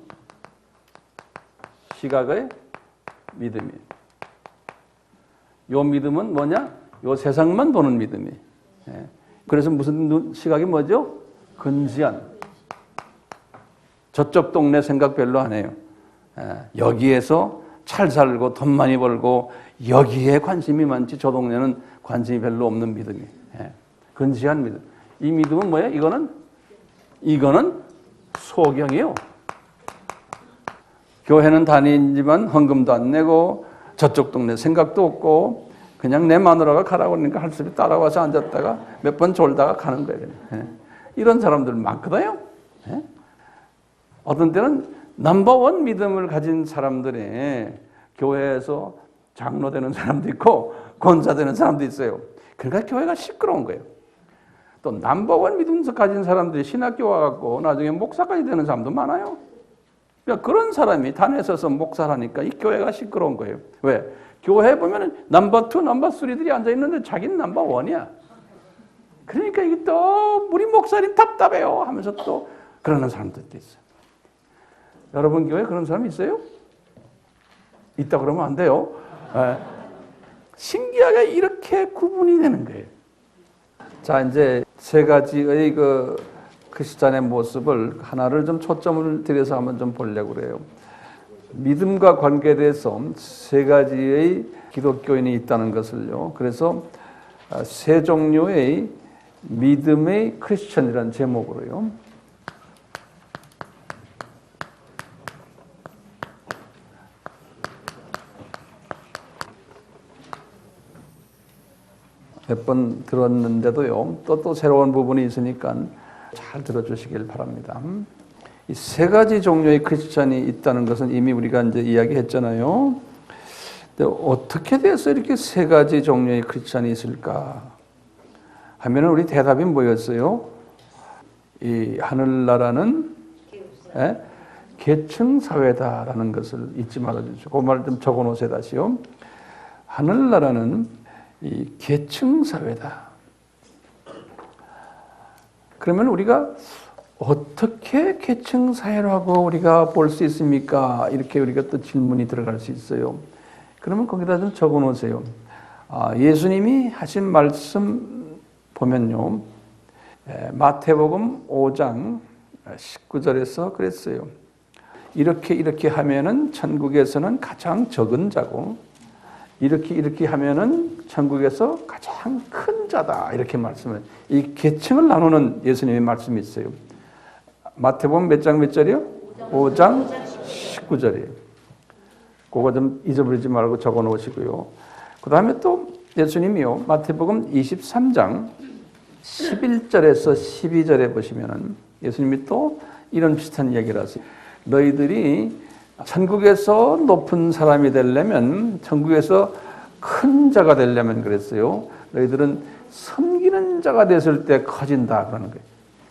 시각의 믿음이에요. 요 믿음은 뭐냐? 요 세상만 보는 믿음이에요. 그래서 무슨 시각이 뭐죠? 근시안. 저쪽 동네 생각 별로 안 해요. 여기에서 잘 살고 돈 많이 벌고 여기에 관심이 많지 저 동네는 관심이 별로 없는 믿음이에요. 근시안 믿음. 이 믿음은 뭐예요? 이거는 소경이에요. 교회는 다니지만 헌금도 안 내고 저쪽 동네 생각도 없고 그냥 내 마누라가 가라고 그러니까 할 수 없이 따라와서 앉았다가 몇 번 졸다가 가는 거예요. 이런 사람들 많거든요. 어떤 때는 넘버원 믿음을 가진 사람들이 교회에서 장로 되는 사람도 있고 권사 되는 사람도 있어요. 그러니까 교회가 시끄러운 거예요. 또 넘버원 믿음 가진 사람들이 신학교 와갖고 나중에 목사까지 되는 사람도 많아요. 그러니까 그런 사람이 단에 서서 목사라니까 이 교회가 시끄러운 거예요. 왜? 교회에 보면 넘버 2, 넘버 3들이 앉아있는데 자기는 넘버 1이야. 그러니까 이게 또 우리 목사님 답답해요 하면서 또 그러는 사람들도 있어요. 여러분 교회에 그런 사람이 있어요? 있다 그러면 안 돼요. 신기하게 이렇게 구분이 되는 거예요. 자, 이제 세 가지의 그 크리스찬의 모습을 하나를 좀 초점을 들여서 한번 좀 보려고 그래요. 믿음과 관계돼서 세 가지의 기독교인이 있다는 것을요. 그래서 세 종류의 믿음의 크리스천이라는 제목으로요. 몇 번 들었는데도요. 또 새로운 부분이 있으니까 잘 들어주시길 바랍니다. 이 세 가지 종류의 크리스천이 있다는 것은 이미 우리가 이제 이야기했잖아요. 근데 어떻게 돼서 이렇게 세 가지 종류의 크리스천이 있을까? 하면은 우리 대답이 뭐였어요? 이 하늘나라는 계층 사회다라는 것을 잊지 말아주시고, 그 말을 좀 적어놓으세요 다시요. 하늘나라는 이 계층 사회다. 그러면 우리가 어떻게 계층 사회라고 우리가 볼 수 있습니까? 이렇게 우리가 또 질문이 들어갈 수 있어요. 그러면 거기다 좀 적어 놓으세요. 예수님이 하신 말씀 보면요. 마태복음 5장 19절에서 그랬어요. 이렇게 하면은 천국에서는 가장 적은 자고, 이렇게 하면은 천국에서 가장 큰 자다. 이렇게 말씀을, 이 계층을 나누는 예수님의 말씀이 있어요. 마태복음 몇 장 몇 절이요? 5장 19절이에요. 그거 좀 잊어버리지 말고 적어 놓으시고요. 그 다음에 또 예수님이요. 마태복음 23장 11절에서 12절에 보시면은 예수님이 또 이런 비슷한 이야기를 하세요. 너희들이 천국에서 높은 사람이 되려면, 천국에서 큰 자가 되려면 그랬어요. 너희들은 섬기는 자가 됐을 때 커진다 그러는 거예요.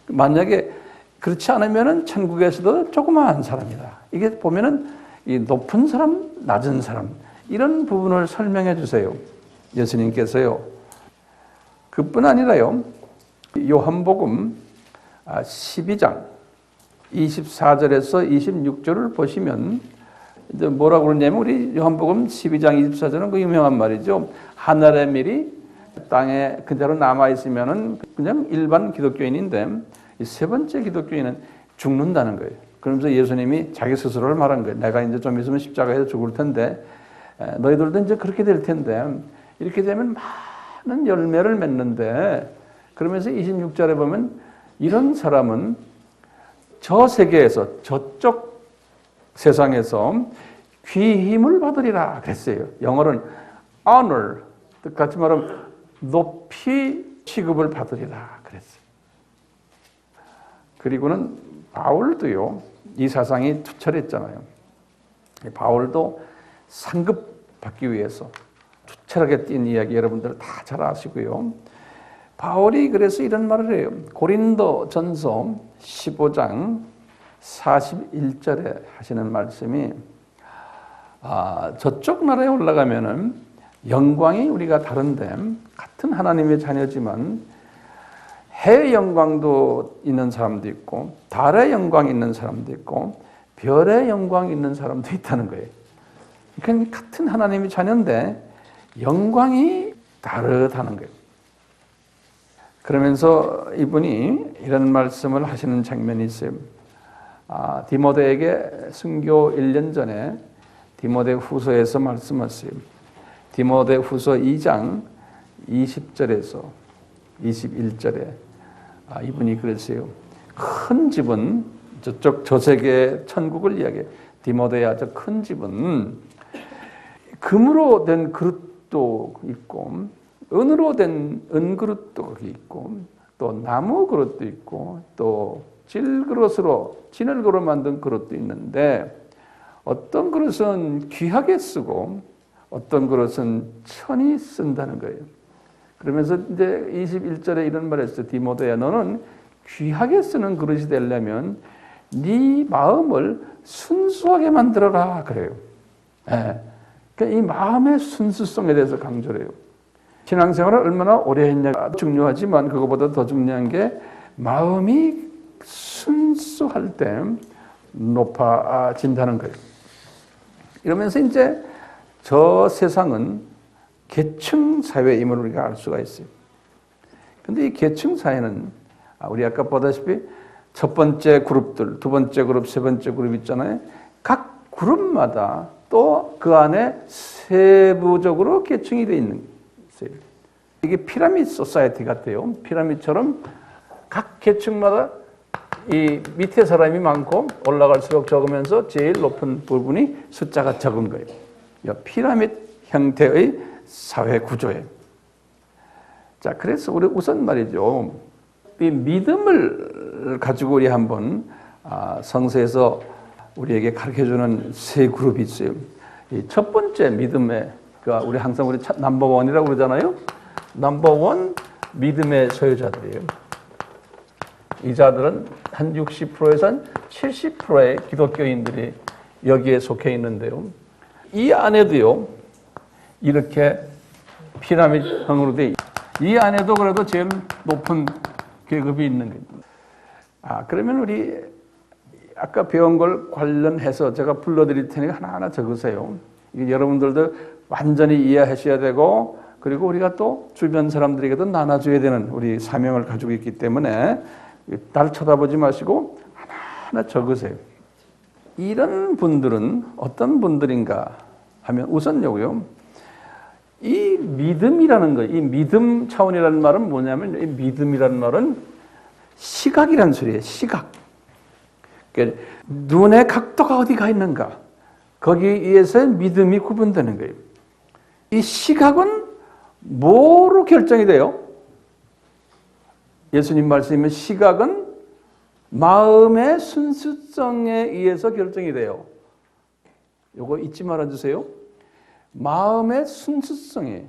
만약에 그렇지 않으면은 천국에서도 조그마한 사람이다. 이게 보면은 이 높은 사람, 낮은 사람 이런 부분을 설명해 주세요. 예수님께서요. 그뿐 아니라요. 요한복음 12장 24절에서 26절을 보시면 이제 뭐라고 그러냐면, 우리 요한복음 12장 24절은 그 유명한 말이죠. 하늘의 밀이 땅에 그대로 남아 있으면은 그냥 일반 기독교인인데, 이 세 번째 기독교인은 죽는다는 거예요. 그러면서 예수님이 자기 스스로를 말한 거예요. 내가 이제 좀 있으면 십자가에서 죽을 텐데 너희들도 이제 그렇게 될 텐데 이렇게 되면 많은 열매를 맺는데 그러면서 26절에 보면 이런 사람은 저 세계에서 저쪽 세상에서 귀힘을 받으리라 그랬어요. 영어로는 honor, 같이 말하면 높이 취급을 받으리라 그랬어요. 그리고는 바울도요, 이 사상이 투철했잖아요. 바울도 상급 받기 위해서 투철하게 뛴 이야기 여러분들 다 잘 아시고요. 바울이 그래서 이런 말을 해요. 고린도 전서 15장 41절에 하시는 말씀이 저쪽 나라에 올라가면은 영광이 우리가 다른데 같은 하나님의 자녀지만 해의 영광도 있는 사람도 있고 달의 영광이 있는 사람도 있고 별의 영광이 있는 사람도 있다는 거예요. 그러니까 같은 하나님의 자녀인데 영광이 다르다는 거예요. 그러면서 이분이 이런 말씀을 하시는 장면이 있어요. 디모데에게 순교 1년 전에 디모데 후서에서 말씀하세요. 디모데 후서 2장 20절에서 21절에 이분이 그랬어요. 큰 집은 저쪽 저세계 천국을 이야기해. 디모데야, 저 큰 집은 금으로 된 그릇도 있고 은으로 된 은그릇도 있고 또 나무 그릇도 있고 또 진흙으로 만든 그릇도 있는데 어떤 그릇은 귀하게 쓰고 어떤 그릇은 천히 쓴다는 거예요. 그러면서 이제 21절에 이런 말을 했어요. 디모데야, 너는 귀하게 쓰는 그릇이 되려면 네 마음을 순수하게 만들어라 그래요. 네. 그러니까 이 마음의 순수성에 대해서 강조를 해요. 신앙생활을 얼마나 오래 했냐가 중요하지만 그것보다 더 중요한 게 마음이 순수할 때 높아진다는 거예요. 이러면서 이제 저 세상은 계층 사회임을 우리가 알 수가 있어요. 그런데 이 계층 사회는 우리 아까 보다시피 첫 번째 그룹들, 두 번째 그룹, 세 번째 그룹 있잖아요. 각 그룹마다 또 그 안에 세부적으로 계층이 되어 있는 거예요. 이게 피라미드 소사이어티 같아요. 피라미드처럼 각 계층마다 이 밑에 사람이 많고 올라갈수록 적으면서 제일 높은 부분이 숫자가 적은 거예요. 피라미드 형태의 사회 구조예요. 자, 그래서 우리 우선 말이죠. 이 믿음을 가지고 우리 한번 성서에서 우리에게 가르쳐주는 세 그룹이 있어요. 이 첫 번째 믿음의, 우리 항상 우리 넘버원이라고 그러잖아요. 넘버원 믿음의 소유자들이에요. 이 자들은 한 60%에서 한 70%의 기독교인들이 여기에 속해 있는데요. 이 안에도요, 이렇게 피라미드형으로 돼 있어요. 이 안에도 그래도 제일 높은 계급이 있는 거예요. 그러면 우리 아까 배운 걸 관련해서 제가 불러드릴 테니까 하나하나 적으세요. 이게 여러분들도 완전히 이해하셔야 되고, 그리고 우리가 또 주변 사람들에게도 나눠줘야 되는 우리 사명을 가지고 있기 때문에 날 쳐다보지 마시고 하나하나 적으세요. 이런 분들은 어떤 분들인가 하면 우선요요. 이 믿음이라는 거, 이 믿음 차원이라는 말은 뭐냐면 이 믿음이라는 말은 시각이라는 소리예요. 시각. 그러니까 눈의 각도가 어디가 있는가? 거기에 의해서 믿음이 구분되는 거예요. 이 시각은 뭐로 결정이 돼요? 예수님 말씀이면 시각은 마음의 순수성에 의해서 결정이 돼요. 요거 잊지 말아주세요. 마음의 순수성이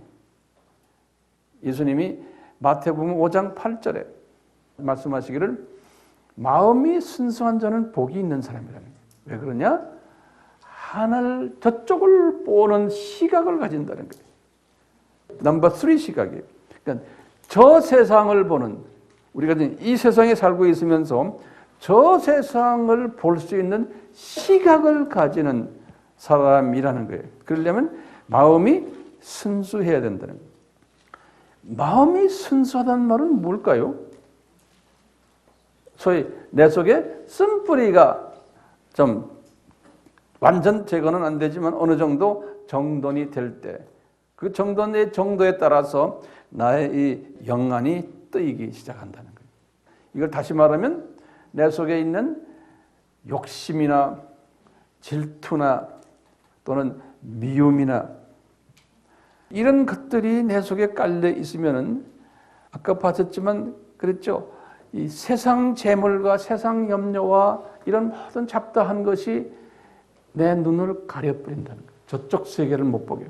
예수님이 마태복음 5장 8절에 말씀하시기를 마음이 순수한 자는 복이 있는 사람이라는 거예요. 왜 그러냐? 하늘 저쪽을 보는 시각을 가진다는 거예요. 넘버 3 시각이에요. 그러니까 저 세상을 보는, 우리가 이 세상에 살고 있으면서 저 세상을 볼 수 있는 시각을 가지는 사람이라는 거예요. 그러려면 마음이 순수해야 된다는 거예요. 마음이 순수하다는 말은 뭘까요? 소위 내 속에 쓴뿌리가 좀 완전 제거는 안 되지만 어느 정도 정돈이 될 때, 그 정돈의 정도에 따라서 나의 이 영안이 뜨이기 시작한다는 거예요. 이걸 다시 말하면 내 속에 있는 욕심이나 질투나 또는 미움이나 이런 것들이 내 속에 깔려 있으면은 아까 봤었지만 그랬죠. 이 세상 재물과 세상 염려와 이런 모든 잡다한 것이 내 눈을 가려버린다는 거예요. 저쪽 세계를 못 보게.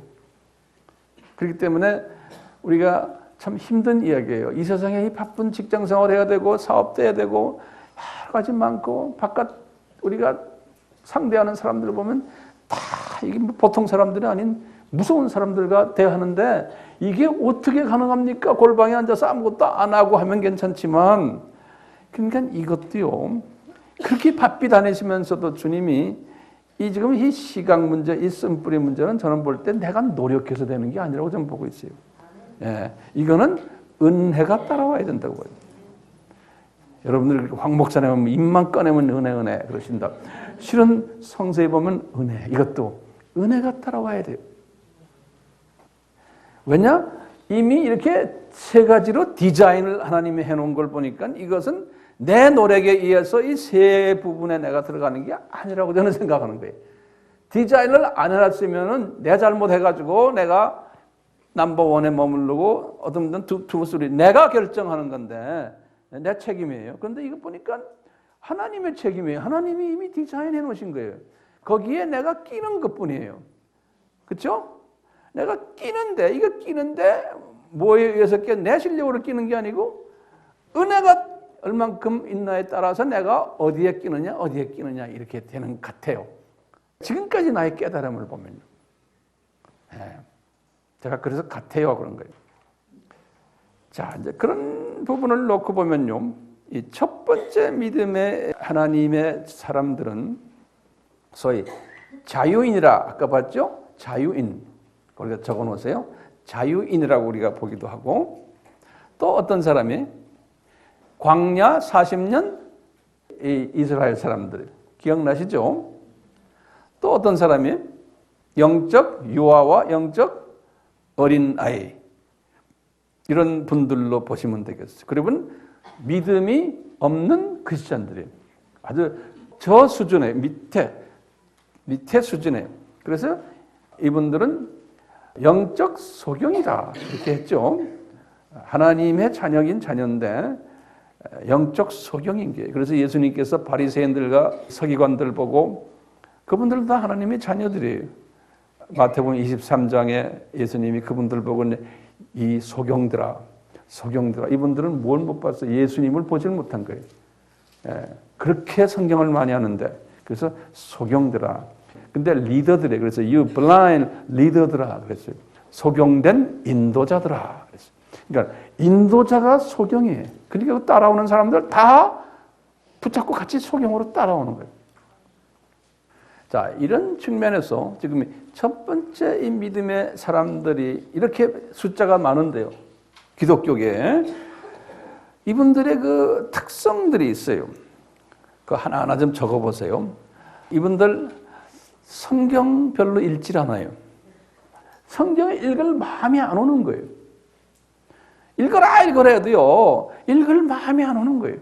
그렇기 때문에 우리가 참 힘든 이야기예요. 이 세상에 이 바쁜 직장 생활 해야 되고 사업도 해야 되고 여러 가지 많고 바깥 우리가 상대하는 사람들을 보면 다 이게 보통 사람들이 아닌 무서운 사람들과 대하는데 이게 어떻게 가능합니까? 골방에 앉아서 아무것도 안 하고 하면 괜찮지만 그러니까 이것도요. 그렇게 바삐 다니시면서도 주님이 지금 이 시각 문제, 이 쓴뿌리 문제는 저는 볼 때 내가 노력해서 되는 게 아니라고 저는 보고 있어요. 예, 이거는 은혜가 따라와야 된다고 봐요. 여러분들 황 목사님 하면 입만 꺼내면 은혜 그러신다. 실은 성서에 보면 은혜, 이것도 은혜가 따라와야 돼요. 왜냐? 이미 이렇게 세 가지로 디자인을 하나님이 해놓은 걸 보니까 이것은 내 노력에 의해서 이 세 부분에 내가 들어가는 게 아니라고 저는 생각하는 거예요. 디자인을 안 해놨으면은 내 잘못해가지고 내가 넘버원에 머무르고 어떤 투수리 내가 결정하는 건데 내 책임이에요. 그런데 이거 보니까 하나님의 책임이에요. 하나님이 이미 디자인해 놓으신 거예요. 거기에 내가 끼는 것뿐이에요. 그렇죠? 내가 끼는데 이거 끼는데 뭐에 의해서 내 실력으로 끼는 게 아니고 은혜가 얼만큼 있나에 따라서 내가 어디에 끼느냐 이렇게 되는 것 같아요. 지금까지 나의 깨달음을 보면요. 네. 제가 그래서 같아요 그런 거예요. 자, 이제 그런 부분을 놓고 보면요. 이 첫 번째 믿음의 하나님의 사람들은 소위 자유인이라 아까 봤죠? 자유인. 거기다 적어 놓으세요. 자유인이라고 우리가 보기도 하고 또 어떤 사람이 광야 40년 이 이스라엘 사람들 기억나시죠? 또 어떤 사람이 영적 유아와 영적 어린아이 이런 분들로 보시면 되겠어요. 그리고 믿음이 없는 크리스찬들이에요. 아주 저 수준의 밑에 수준이에요. 그래서 이분들은 영적 소경이다 이렇게 했죠. 하나님의 자녀긴 자녀인데 영적 소경인 게. 그래서 예수님께서 바리새인들과 서기관들 보고 그분들 다 하나님의 자녀들이에요. 마태복음 23장에 예수님이 그분들 보고 이 소경들아 이분들은 뭘 못 봤어요? 예수님을 보질 못한 거예요. 그렇게 성경을 많이 하는데 그래서 소경들아. 근데 리더들이에요. 그래서 you blind leader들아 그랬어요. 소경된 인도자들아 그랬어요. 그러니까 인도자가 소경이에요. 그러니까 따라오는 사람들 다 붙잡고 같이 소경으로 따라오는 거예요. 자, 이런 측면에서 지금 첫 번째 이 믿음의 사람들이 이렇게 숫자가 많은데요. 기독교계 이분들의 그 특성들이 있어요. 그 하나하나 좀 적어보세요. 이분들 성경 별로 읽질 않아요. 성경을 읽을 마음이 안 오는 거예요. 읽어라 해도요. 읽을 마음이 안 오는 거예요.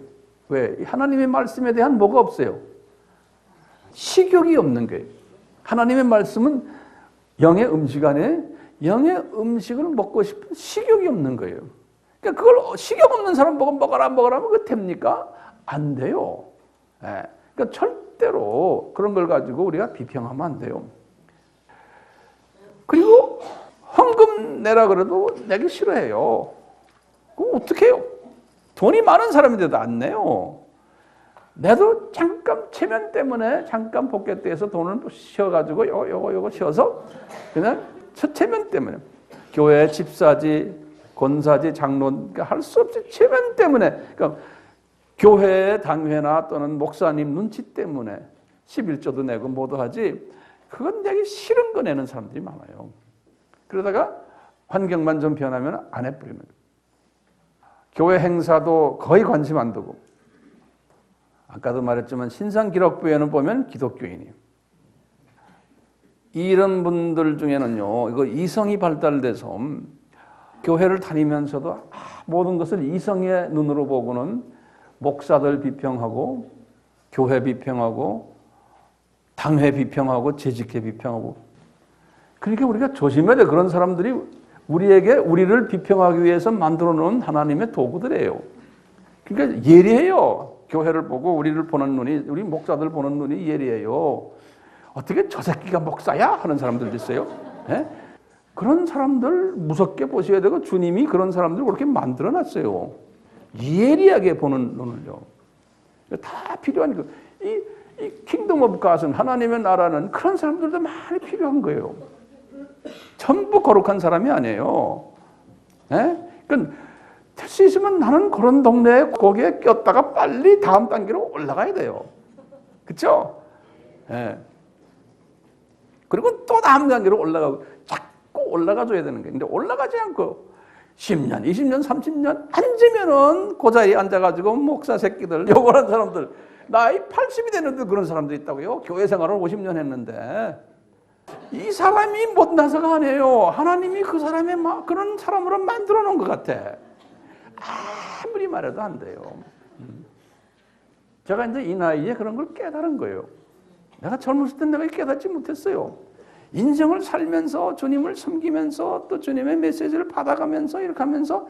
왜? 하나님의 말씀에 대한 뭐가 없어요? 식욕이 없는 거예요. 하나님의 말씀은 영의 음식 안에 영의 음식을 먹고 싶은 식욕이 없는 거예요. 그러니까 그걸 식욕 없는 사람 보고 먹어라 하면 그거 됩니까? 안 돼요. 그러니까 절대로 그런 걸 가지고 우리가 비평하면 안 돼요. 그리고 헌금 내라 그래도 내기 싫어해요. 그럼 어떻게 해요? 돈이 많은 사람인데도 안 내요. 내도 잠깐 체면 때문에 잠깐 복귀해서 돈을 쉬어가지고 요거 쉬어서 그냥 체면 때문에 교회 집사지 권사지 장로 할 수 없이 체면 때문에 그러니까 교회 당회나 또는 목사님 눈치 때문에 11조도 내고 뭐도 하지 그건 내기 싫은 거 내는 사람들이 많아요. 그러다가 환경만 좀 변하면 안 해버리는 거예요. 교회 행사도 거의 관심 안 두고 아까도 말했지만 신상기록부에는 보면 기독교인이에요. 이런 분들 중에는요, 이거 이성이 발달돼서 교회를 다니면서도 모든 것을 이성의 눈으로 보고는 목사들 비평하고 교회 비평하고 당회 비평하고 재직회 비평하고, 그러니까 우리가 조심해야 돼. 그런 사람들이 우리를 비평하기 위해서 만들어 놓은 하나님의 도구들이에요. 그러니까 예리해요. 교회를 보고 우리를 보는 눈이, 우리 목사들 보는 눈이 예리해요. 어떻게 저 새끼가 목사야? 하는 사람들도 있어요. 네? 그런 사람들 무섭게 보셔야 되고, 주님이 그런 사람들을 그렇게 만들어 놨어요. 예리하게 보는 눈을요. 다 필요한 거. 이 킹덤 오브 갓은, 하나님의 나라는 그런 사람들도 많이 필요한 거예요. 전부 거룩한 사람이 아니에요. 네? 그러니까 될 수 있으면 나는 그런 동네에 거기에 꼈다가 빨리 다음 단계로 올라가야 돼요. 그렇죠? 네. 그리고 또 다음 단계로 올라가고 자꾸 올라가줘야 되는 거예요. 근데 올라가지 않고 10년, 20년, 30년 앉으면은 그 자리에 앉아가지고 목사 새끼들, 요거는 사람들, 나이 80이 되는데 그런 사람도 있다고요. 교회 생활을 50년 했는데. 이 사람이 못나서가 아니에요. 하나님이 그 사람의 그런 사람으로 만들어 놓은 것 같아. 아무리 말해도 안 돼요. 제가 이제 이 나이에 그런 걸 깨달은 거예요. 내가 젊었을 때 내가 깨닫지 못했어요. 인생을 살면서 주님을 섬기면서 또 주님의 메시지를 받아가면서 이렇게 하면서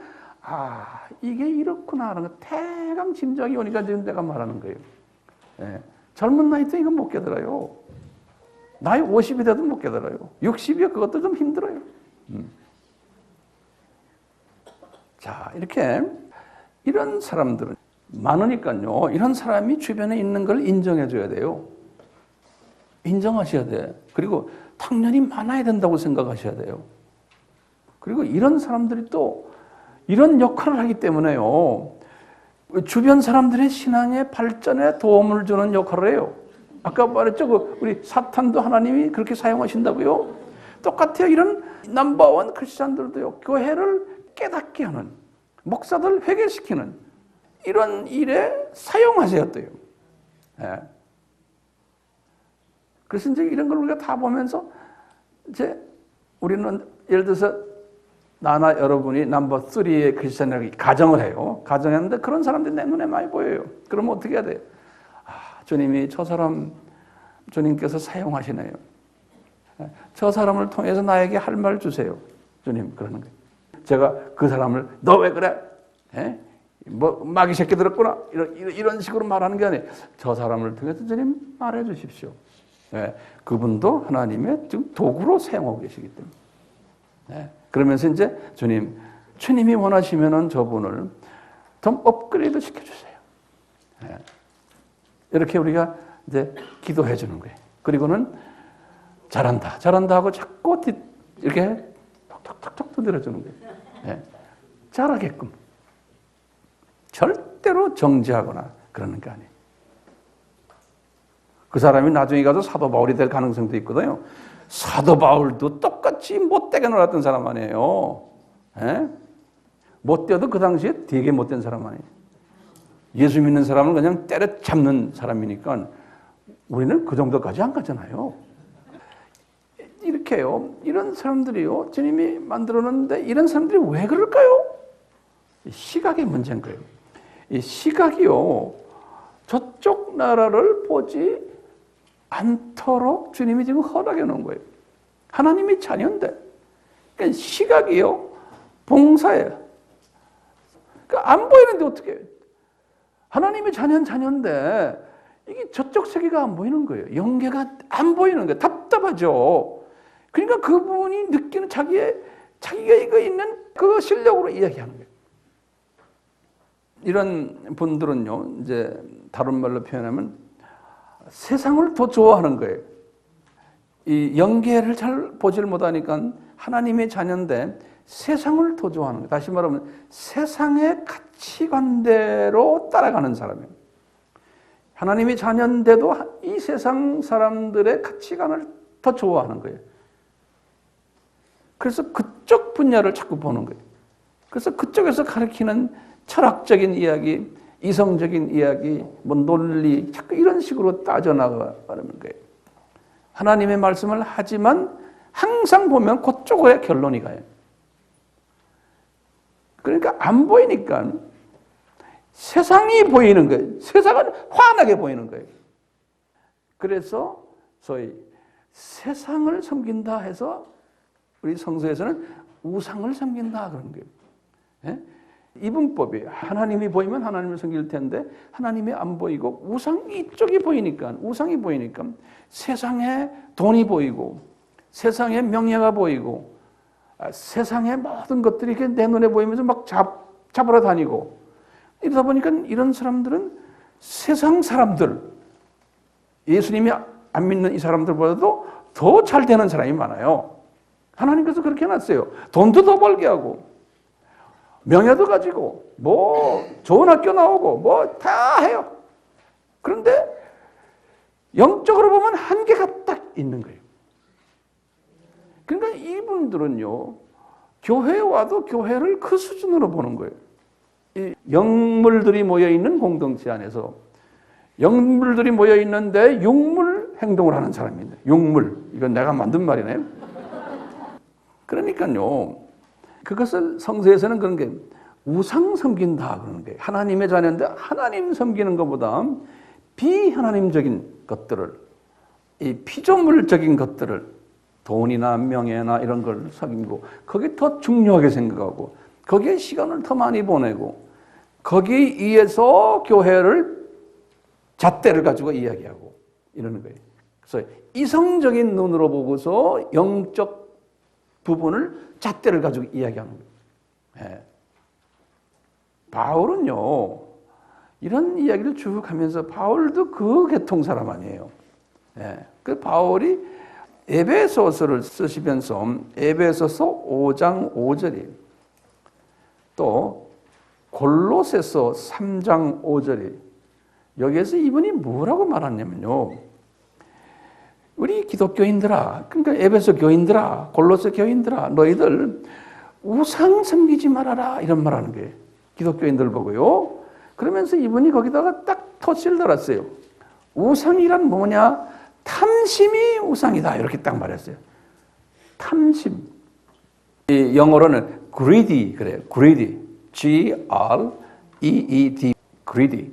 이게 이렇구나 하는 거 대강 짐작이 오니까 지금 내가 말하는 거예요. 예. 젊은 나이 때 이건 못 깨달아요. 나이 50이 돼도 못 깨달아요. 60이요? 그것도 좀 힘들어요. 자, 이렇게 이런 사람들은 많으니까요. 이런 사람이 주변에 있는 걸 인정해 줘야 돼요. 인정하셔야 돼. 그리고 당연히 많아야 된다고 생각하셔야 돼요. 그리고 이런 사람들이 또 이런 역할을 하기 때문에요. 주변 사람들의 신앙의 발전에 도움을 주는 역할을 해요. 아까 말했죠. 우리 사탄도 하나님이 그렇게 사용하신다고요. 똑같아요. 이런 넘버원 크리스찬들도요. 교회를 깨닫게 하는, 목사들 회개시키는 이런 일에 사용하셔야 돼요. 네. 그래서 이제 이런 걸 우리가 다 보면서 이제 우리는 예를 들어서 나나 여러분이 넘버 3의 크리스찬이라고 가정을 해요. 가정했는데 그런 사람들이 내 눈에 많이 보여요. 그러면 어떻게 해야 돼요? 주님이 저 사람 주님께서 사용하시네요. 저 사람을 통해서 나에게 할 말 주세요. 주님 그러는 거예요. 제가 그 사람을 너 왜 그래? 뭐 마귀 새끼 들었구나. 이런 식으로 말하는 게 아니에요. 저 사람을 통해서 주님 말해 주십시오. 그분도 하나님의 지금 도구로 사용하고 계시기 때문에. 그러면서 이제 주님이 원하시면은 저분을 좀 업그레이드 시켜주세요. 이렇게 우리가 이제 기도해 주는 거예요. 그리고는 잘한다 하고 자꾸 이렇게 톡톡톡톡 두드려 주는 거예요. 잘하게끔. 절대로 정지하거나 그러는 게 아니에요. 그 사람이 나중에 가서 사도 바울이 될 가능성도 있거든요. 사도 바울도 똑같이 못되게 놀았던 사람 아니에요. 못되어도 그 당시에 되게 못된 사람 아니에요. 예수 믿는 사람을 그냥 때려잡는 사람이니까 우리는 그 정도까지 안 가잖아요. 이렇게요. 이런 사람들이요. 주님이 만들어놨는데 이런 사람들이 왜 그럴까요? 시각의 문제인 거예요. 이 시각이요. 저쪽 나라를 보지 않도록 주님이 지금 허락해 놓은 거예요. 하나님이 자녀인데. 그러니까 시각이요. 봉사예요. 그러니까 안 보이는데 어떻게 해요? 하나님의 자녀인데 이게 저쪽 세계가 안 보이는 거예요. 영계가 안 보이는 거예요. 답답하죠. 그러니까 그분이 느끼는 자기가 이거 있는 그 실력으로 이야기하는 거예요. 이런 분들은요, 이제 다른 말로 표현하면 세상을 더 좋아하는 거예요. 이 영계를 잘 보질 못하니까 하나님의 자녀인데 세상을 더 좋아하는 거예요. 다시 말하면 세상의 가치관대로 따라가는 사람이에요. 하나님의 자녀인데도 이 세상 사람들의 가치관을 더 좋아하는 거예요. 그래서 그쪽 분야를 자꾸 보는 거예요. 그래서 그쪽에서 가르치는 철학적인 이야기, 이성적인 이야기, 뭐 논리, 자꾸 이런 식으로 따져나가는 거예요. 하나님의 말씀을 하지만 항상 보면 그쪽에 결론이 가요. 그러니까 안 보이니까 세상이 보이는 거예요. 세상은 환하게 보이는 거예요. 그래서 소위 세상을 섬긴다 해서 우리 성서에서는 우상을 섬긴다 그런 거예요. 예? 이분법이 하나님이 보이면 하나님을 섬길 텐데 하나님이 안 보이고 우상 이쪽이 보이니까 우상이 보이니까 세상에 돈이 보이고 세상에 명예가 보이고 세상의 모든 것들이 이렇게 내 눈에 보이면서 막 잡으러 다니고 이러다 보니까 이런 사람들은 세상 사람들 예수님이 안 믿는 이 사람들보다도 더 잘 되는 사람이 많아요. 하나님께서 그렇게 해놨어요. 돈도 더 벌게 하고 명예도 가지고 뭐 좋은 학교 나오고 뭐 다 해요. 그런데 영적으로 보면 한계가 딱 있는 거예요. 그러니까 이분들은요 교회에 와도 교회를 그 수준으로 보는 거예요. 이 영물들이 모여있는 공동체 안에서 영물들이 모여있는데 육물 행동을 하는 사람입니다. 육물. 이건 내가 만든 말이네요. 그러니까요 그것을 성서에서는 그런 게 우상 섬긴다 그러는 거예요. 하나님의 자녀인데 하나님 섬기는 것보다 비하나님적인 것들을 이 피조물적인 것들을 돈이나 명예나 이런 걸 섬기고 거기에 더 중요하게 생각하고 거기에 시간을 더 많이 보내고 거기에 의해서 교회를 잣대를 가지고 이야기하고 이러는 거예요. 그래서 이성적인 눈으로 보고서 영적 부분을 잣대를 가지고 이야기하는 거예요. 예. 바울은요 이런 이야기를 쭉 하면서 바울도 그 계통 사람 아니에요. 예. 그 바울이 에베소서를 쓰시면서 에베소서 5장 5절이 또 골로새서 3장 5절이 여기에서 이분이 뭐라고 말하냐면요. 우리 기독교인들아, 그러니까 에베소 교인들아, 골로새 교인들아, 너희들 우상 섬기지 말아라 이런 말하는 거예요. 기독교인들 보고요. 그러면서 이분이 거기다가 딱 터치를 달았어요. 우상이란 뭐냐? 탐심이 우상이다 이렇게 딱 말했어요. 탐심. 이 영어로는 greedy 그래요. greedy, G-R-E-E-D, greedy.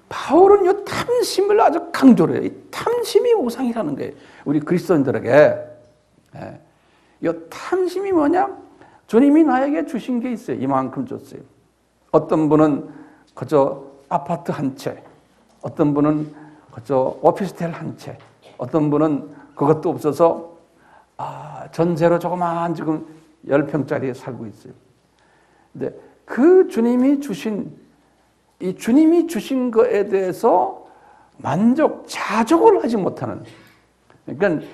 바울은 이 탐심을 아주 강조를 해요. 이 탐심이 우상이라는 거예요. 우리 그리스도인들에게. 이 탐심이 뭐냐? 주님이 나에게 주신 게 있어요. 이만큼 줬어요. 어떤 분은 그저 아파트 한 채, 어떤 분은 그저 오피스텔 한 채, 어떤 분은 그것도 없어서 전세로 조그만 지금 10평짜리에 살고 있어요. 근데 그 주님이 주신 이 주님이 주신 것에 대해서 자족을 하지 못하는, 그러니까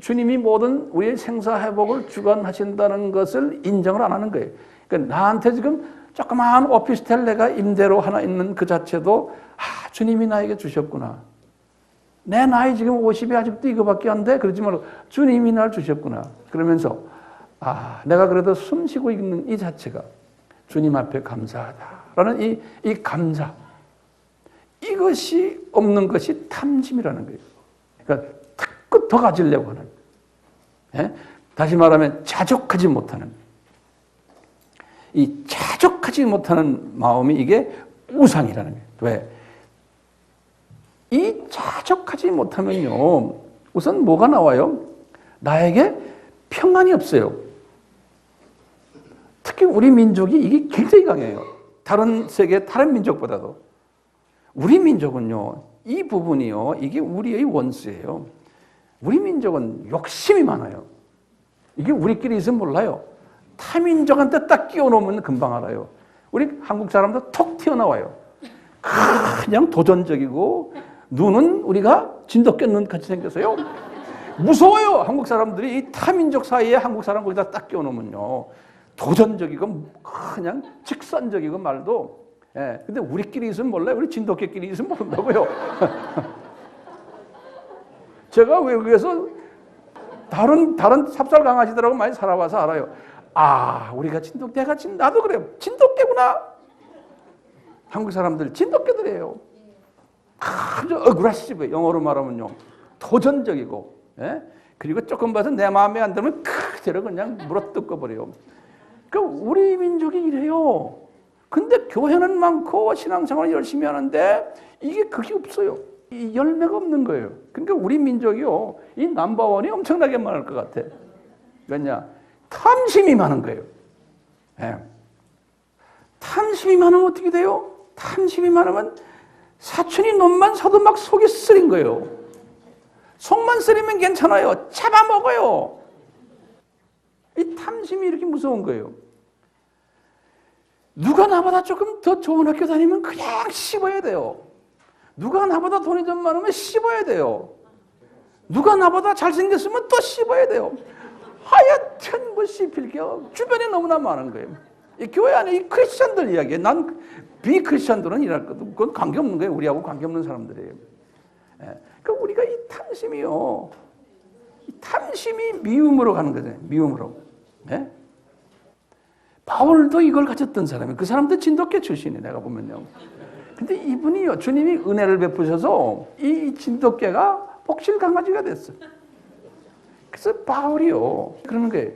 주님이 모든 우리의 생사회복을 주관하신다는 것을 인정을 안 하는 거예요. 그러니까 나한테 지금 조그마한 오피스텔 내가 임대로 하나 있는 그 자체도 주님이 나에게 주셨구나. 내 나이 지금 50이 아직도 이거밖에 안 돼. 그러지 말고 주님이 날 주셨구나. 그러면서 내가 그래도 숨 쉬고 있는 이 자체가 주님 앞에 감사하다라는 이 감사, 이것이 없는 것이 탐심이라는 거예요. 그러니까 자꾸 더 가지려고 하는, 다시 말하면 자족하지 못하는, 이 자족하지 못하는 마음이 이게 우상이라는 거예요. 왜? 이 자족하지 못하면요, 우선 뭐가 나와요? 나에게 평안이 없어요. 특히 우리 민족이 이게 굉장히 강해요. 다른 세계 다른 민족보다도. 우리 민족은요, 이 부분이요, 이게 우리의 원수예요. 우리 민족은 욕심이 많아요. 이게 우리끼리 있으면 몰라요. 타민족한테 딱 끼워놓으면 금방 알아요. 우리 한국 사람도 톡 튀어나와요. 그냥 도전적이고, 눈은 우리가 진돗개 눈 같이 생겨서요. 무서워요. 한국 사람들이 이 타민족 사이에 한국 사람 거기다 딱 끼워놓으면요. 도전적이고 그냥 직선적이고 말도. 근데 우리끼리 있으면 몰라요. 우리 진돗개끼리 있으면 모른다고요. 제가 외국에서 다른 삽살 강아지들하고 많이 살아와서 알아요. 우리가 나도 그래요. 진돗개구나. 한국 사람들 진돗개들이에요. 아주 어그레시브, 영어로 말하면요. 도전적이고, 예? 그리고 조금 봐서 내 마음에 안 들면 그대로 그냥 물어뜯고 버려요. 그러니까 우리 민족이 이래요. 근데 교회는 많고 신앙생활 열심히 하는데 이게 그게 없어요. 이 열매가 없는 거예요. 그러니까 우리 민족이요. 이 넘버원이 엄청나게 많을 것 같아. 왜냐? 탐심이 많은 거예요. 예. 탐심이 많으면 어떻게 돼요? 탐심이 많으면 사촌이 놈만 사도 막 속이 쓰린 거예요. 속만 쓰리면 괜찮아요. 잡아먹어요. 이 탐심이 이렇게 무서운 거예요. 누가 나보다 조금 더 좋은 학교 다니면 그냥 씹어야 돼요. 누가 나보다 돈이 좀 많으면 씹어야 돼요. 누가 나보다 잘생겼으면 또 씹어야 돼요. 하여튼 뭐 씹힐 게 주변에 너무나 많은 거예요. 이 교회 안에 이 크리스천들 이야기에 난 비크리스천들은 일할 것도 그건 관계없는 거예요. 우리하고 관계없는 사람들이에요. 예. 그러니까 우리가 이 탐심이요. 이 탐심이 미움으로 가는 거죠. 미움으로. 예? 바울도 이걸 가졌던 사람이에요. 그 사람도 진돗개 출신이에요. 내가 보면요. 근데 이분이요. 주님이 은혜를 베푸셔서 이 진돗개가 복실 강아지가 됐어요. 그래서 바울이요. 그러는 거예요.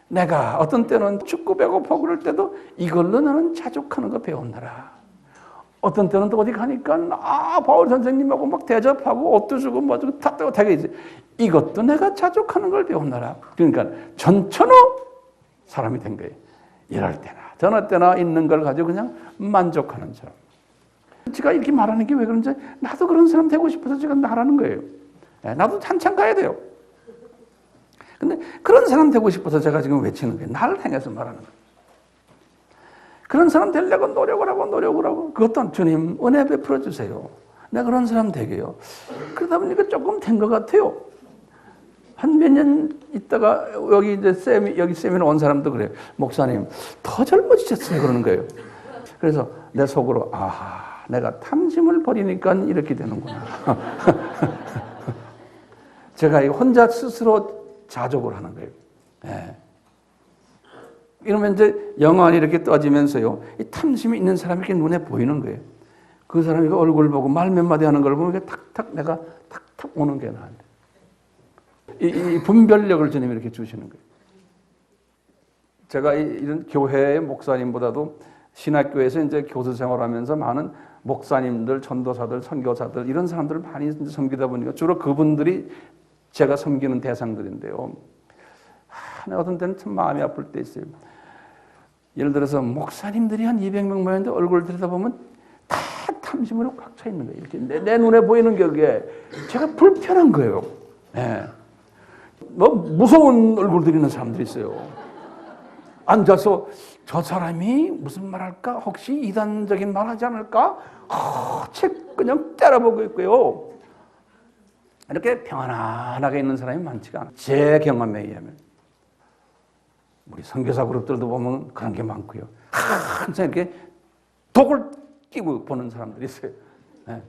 내가 어떤 때는 춥고 배고파 그럴 때도 이걸로 나는 자족하는 거 배웠노라. 어떤 때는 또 어디 가니까 바울 선생님하고 막 대접하고 옷도 주고 뭐 주고 다 되게 이제 이것도 내가 자족하는 걸 배웠노라. 그러니까 전천후 사람이 된 거예요. 이럴 때나 저럴 때나 있는 걸 가지고 그냥 만족하는 사람. 제가 이렇게 말하는 게 왜 그런지 나도 그런 사람 되고 싶어서 제가 말하는 거예요. 나도 한참 가야 돼요. 근데 그런 사람 되고 싶어서 제가 지금 외치는 거예요. 나를 향해서 말하는 거예요. 그런 사람 되려고 노력을 하고 그것도 주님 은혜 베풀어 주세요. 내가 그런 사람 되게요. 그러다 보니까 조금 된 것 같아요. 한 몇 년 있다가 여기 이제 여기 세미나 온 사람도 그래요. 목사님 더 젊어지셨어요 그러는 거예요. 그래서 내 속으로 내가 탐심을 버리니까 이렇게 되는구나. 제가 혼자 스스로 자족을 하는 거예요. 예. 이러면 이제 영안이 이렇게 떠지면서요. 이 탐심이 있는 사람이 이렇게 눈에 보이는 거예요. 그 사람이 얼굴 보고 말 몇 마디 하는 걸 보면 탁탁 내가 탁탁 오는 게 나한테. 이 분별력을 주님이 이렇게 주시는 거예요. 제가 이런 교회의 목사님보다도 신학교에서 이제 교수 생활하면서 많은 목사님들, 전도사들, 선교사들 이런 사람들을 많이 섬기다 보니까 주로 그분들이 제가 섬기는 대상들인데요. 내가 어떤 때는 참 마음이 아플 때 있어요. 예를 들어서 목사님들이 한 200명 모였는데 얼굴 들여다보면 다 탐심으로 꽉 차 있는 거예요. 이렇게 내 눈에 보이는 게 그게 제가 불편한 거예요. 네. 뭐 무서운 얼굴들 있는 사람들이 있어요. 앉아서 저 사람이 무슨 말할까? 혹시 이단적인 말 하지 않을까? 책 그냥 때려보고 있고요. 이렇게 평안하게 있는 사람이 많지가 않아요. 제 경험에 의하면. 우리 선교사 그룹들도 보면 그런 게 많고요. 항상 이렇게 독을 끼고 보는 사람들이 있어요. 네.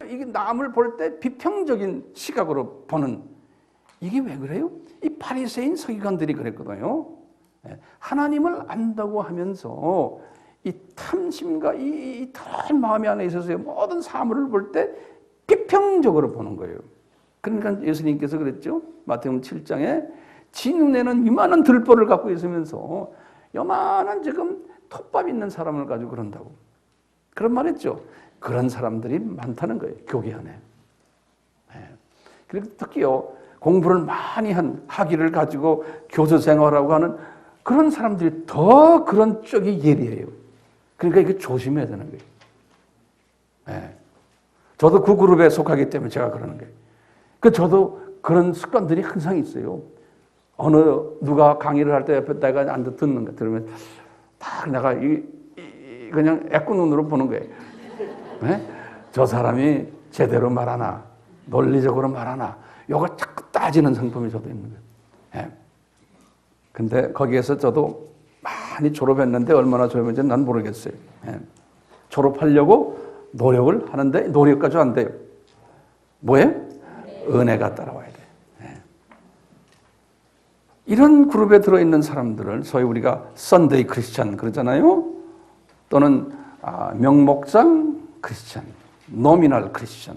이게 남을 볼 때 비평적인 시각으로 보는 이게 왜 그래요? 이 바리새인 서기관들이 그랬거든요. 네. 하나님을 안다고 하면서 이 탐심과 이 더러운 마음이 안에 있어서 모든 사물을 볼 때 비평적으로 보는 거예요. 그러니까 예수님께서 그랬죠. 마태복음 7장에 지 눈에는 이만한 들보를 갖고 있으면서 요만한 지금 톱밥 있는 사람을 가지고 그런다고. 그런 말 했죠. 그런 사람들이 많다는 거예요. 교회 안에. 네. 그리고 특히요. 공부를 많이 한 학위를 가지고 교수 생활하고 하는 그런 사람들이 더 그런 쪽이 예리해요. 그러니까 이게 조심해야 되는 거예요. 네. 저도 그 그룹에 속하기 때문에 제가 그러는 거예요. 저도 그런 습관들이 항상 있어요. 누가 강의를 할 때 옆에 내가 앉아 듣는 거 들으면 딱 내가 그냥 애꾸 눈으로 보는 거예요. 네? 저 사람이 제대로 말하나, 논리적으로 말하나, 요거 자꾸 따지는 성품이 저도 있는 거예요. 네. 근데 거기에서 저도 많이 졸업했는데 얼마나 졸업했는지 난 모르겠어요. 네. 졸업하려고 노력을 하는데 노력까지 안 돼요. 뭐예요? 은혜가 따라와야 돼요. 네. 이런 그룹에 들어있는 사람들을 소위 우리가 썬데이 크리스찬 그러잖아요. 또는 명목상 크리스천, 노미널 크리스천.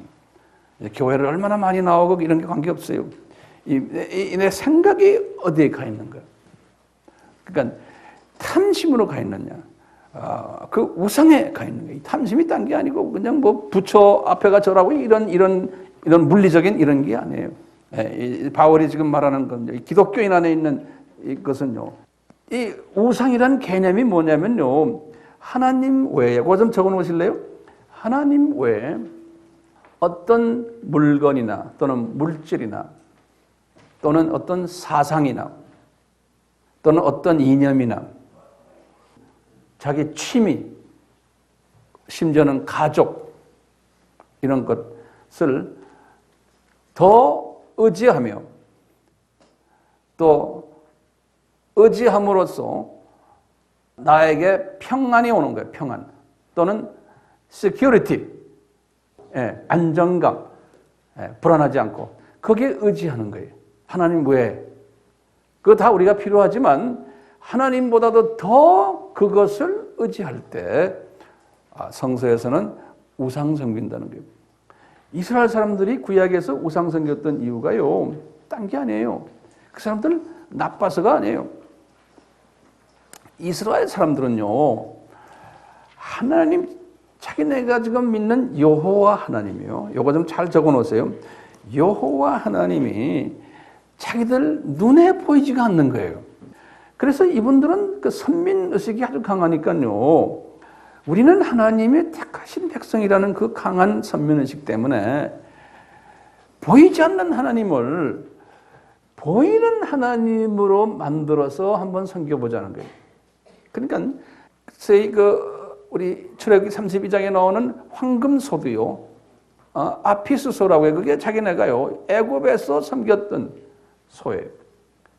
교회를 얼마나 많이 나오고 이런 게 관계없어요. 내 생각이 어디에 가 있는 거야. 그러니까 탐심으로 가 있느냐. 그 우상에 가 있는 거예요. 탐심이 딴 게 아니고 그냥 뭐 부처 앞에가 절하고 이런 물리적인 이런 게 아니에요. 바울이 지금 말하는 건 기독교인 안에 있는 이것은요. 이 우상이라는 개념이 뭐냐면요. 하나님 외에, 그거 좀 적어 놓으실래요? 하나님 외에 어떤 물건이나 또는 물질이나 또는 어떤 사상이나 또는 어떤 이념이나 자기 취미, 심지어는 가족 이런 것을 더 의지하며 또 의지함으로써 나에게 평안이 오는 거예요. 평안 또는 security, 안정감, 불안하지 않고 거기에 의지하는 거예요. 하나님 외에. 그거 다 우리가 필요하지만 하나님보다도 더 그것을 의지할 때 성서에서는 우상 섬긴다는 거예요. 이스라엘 사람들이 구약에서 우상 섬겼던 이유가요. 딴 게 아니에요. 그 사람들 나빠서가 아니에요. 이스라엘 사람들은요. 하나님 자기네가 지금 믿는 여호와 하나님이요. 요거 좀 잘 적어 놓으세요. 여호와 하나님이 자기들 눈에 보이지가 않는 거예요. 그래서 이분들은 그 선민의식이 아주 강하니까요. 우리는 하나님의 택하신 백성이라는 그 강한 선민의식 때문에 보이지 않는 하나님을 보이는 하나님으로 만들어서 한번 섬겨보자는 거예요. 그러니까 우리 출애굽기 32장에 나오는 황금소도요. 아피스소라고 해요. 그게 자기네가요. 애굽에서 섬겼던 소예요.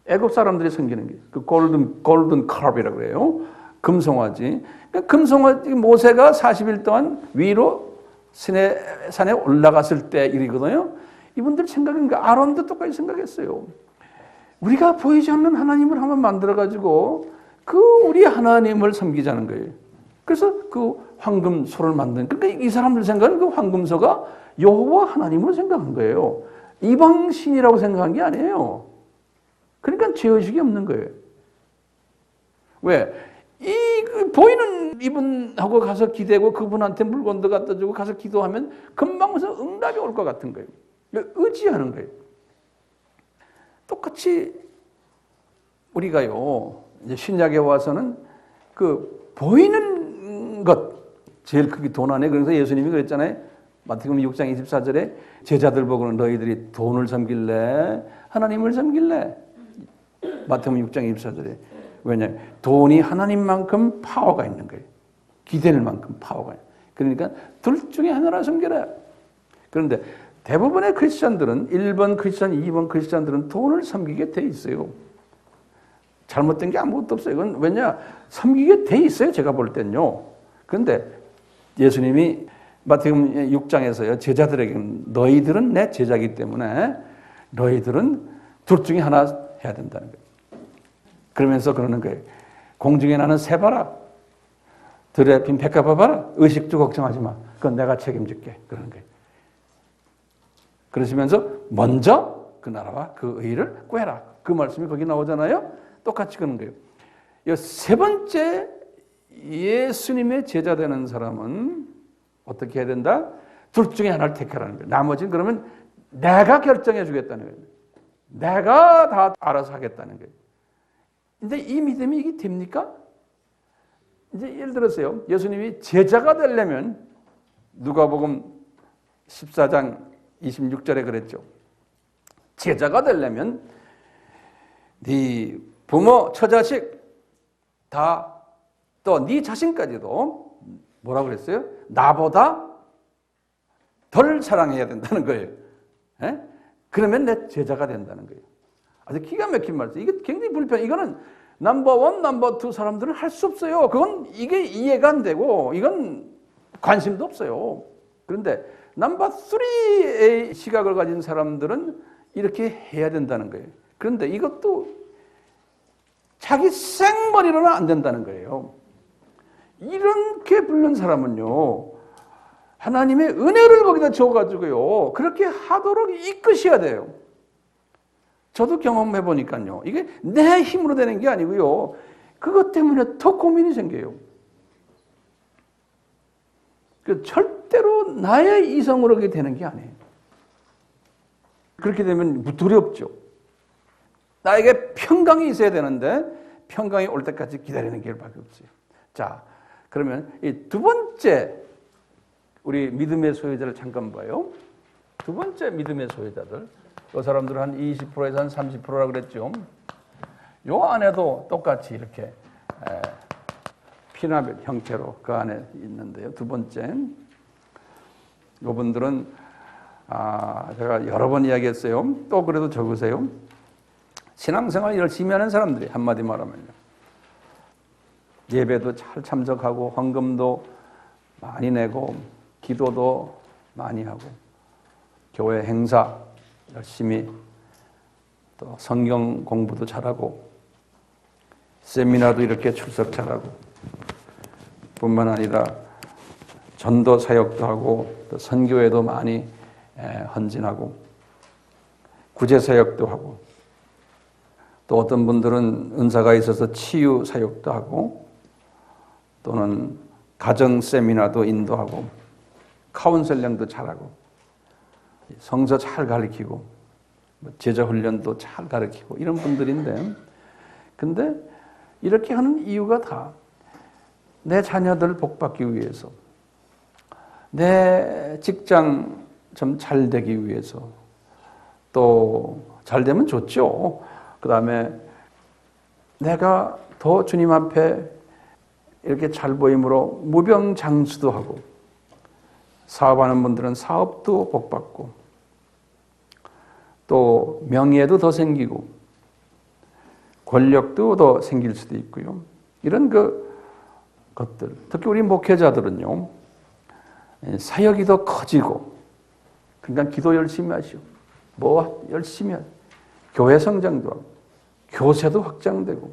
애굽 사람들이 섬기는 게 그 골든 칼이라고 그래요. 금송아지. 그러니까 금송아지 모세가 40일 동안 위로 시내산에 올라갔을 때 일이거든요. 이분들 생각은 아론도 똑같이 생각했어요. 우리가 보이지 않는 하나님을 한번 만들어가지고 그 우리 하나님을 섬기자는 거예요. 그래서 그 황금소를 만든, 그러니까 이 사람들 생각은 그 황금소가 여호와 하나님으로 생각한 거예요. 이방신이라고 생각한 게 아니에요. 그러니까 죄의식이 없는 거예요. 왜? 보이는 이분하고 가서 기대고 그분한테 물건도 갖다 주고 가서 기도하면 금방 무슨 응답이 올 것 같은 거예요. 의지하는 거예요. 똑같이 우리가요, 이제 신약에 와서는 그 보이는 것, 제일 크게 돈 안에, 그래서 예수님이 그랬잖아요. 마태복음 6장 24절에 제자들 보고는 너희들이 돈을 섬길래? 하나님을 섬길래? 마태복음 6장 24절에. 왜냐하면 돈이 하나님만큼 파워가 있는 거예요. 기대는 만큼 파워가 있는 거예요. 그러니까 둘 중에 하나를 섬겨라. 그런데 대부분의 크리스찬들은 1번 크리스찬, 2번 크리스찬들은 돈을 섬기게 돼 있어요. 잘못된 게 아무것도 없어요. 이건 왜냐? 섬기게 돼 있어요. 제가 볼 때는요. 그런데 예수님이 마태복음 6장에서요. 제자들에게 너희들은 내 제자이기 때문에 너희들은 둘 중에 하나 해야 된다는 거예요. 그러면서 그러는 거예요. 공중에 나는 새 봐라. 들에 핀 백합화 봐라. 의식도 걱정하지 마. 그건 내가 책임질게. 그러는 거예요. 그러시면서 먼저 그 나라와 그 의를 구해라. 그 말씀이 거기 나오잖아요. 똑같이 그런 거예요. 이 세 번째 예수님의 제자 되는 사람은 어떻게 해야 된다? 둘 중에 하나를 택하라는 거예요. 나머지는 그러면 내가 결정해 주겠다는 거예요. 내가 다 알아서 하겠다는 거예요. 근데 이 믿음이 이게 됩니까? 이제 예를 들어서요. 예수님이 제자가 되려면 누가복음 14장 26절에 그랬죠. 제자가 되려면 네 부모, 처자식 다 또 네 자신까지도 뭐라고 그랬어요? 나보다 덜 사랑해야 된다는 거예요. 에? 그러면 내 제자가 된다는 거예요. 아주 기가 막힌 말이죠. 이게 굉장히 불편해. 이거는 넘버 1, 넘버 2 사람들은 할 수 없어요. 이게 이해가 안 되고 이건 관심도 없어요. 그런데 넘버 3의 시각을 가진 사람들은 이렇게 해야 된다는 거예요. 그런데 이것도 자기 생머리로는 안 된다는 거예요. 이렇게 부른 사람은요, 하나님의 은혜를 거기다 줘가지고요, 그렇게 하도록 이끄셔야 돼요. 저도 경험해 보니까요, 이게 내 힘으로 되는 게 아니고요, 그것 때문에 더 고민이 생겨요. 절대로 나의 이성으로 그게 되는 게 아니에요. 그렇게 되면 두렵죠. 나에게 평강이 있어야 되는데 평강이 올 때까지 기다리는 길밖에 없어요. 자, 그러면 이 두 번째 우리 믿음의 소유자를 잠깐 봐요. 두 번째 믿음의 소유자들, 그 사람들은 한 20%에서 한 30%라 그랬죠. 요 안에도 똑같이 이렇게 피라미드 형태로 그 안에 있는데요. 두 번째, 이분들은 제가 여러 번 이야기했어요. 또 그래도 적으세요. 신앙생활 열심히 하는 사람들이, 한마디 말하면요, 예배도 잘 참석하고 헌금도 많이 내고 기도도 많이 하고 교회 행사 열심히, 또 성경 공부도 잘하고 세미나도 이렇게 출석 잘하고, 뿐만 아니라 전도 사역도 하고 또 선교회도 많이 헌진하고 구제 사역도 하고, 또 어떤 분들은 은사가 있어서 치유 사역도 하고, 또는 가정 세미나도 인도하고 카운셀링도 잘하고 성서 잘 가르치고 제자 훈련도 잘 가르치고 이런 분들인데, 근데 이렇게 하는 이유가 다 내 자녀들 복받기 위해서, 내 직장 좀 잘 되기 위해서, 또 잘 되면 좋죠. 그 다음에 내가 더 주님 앞에 이렇게 잘 보임으로 무병장수도 하고, 사업하는 분들은 사업도 복받고, 또 명예도 더 생기고 권력도 더 생길 수도 있고요. 이런 것들, 특히 우리 목회자들은요, 사역이 더 커지고, 그러니까 기도 열심히 하시오, 뭐 열심히 하시오, 교회 성장도 하고 교세도 확장되고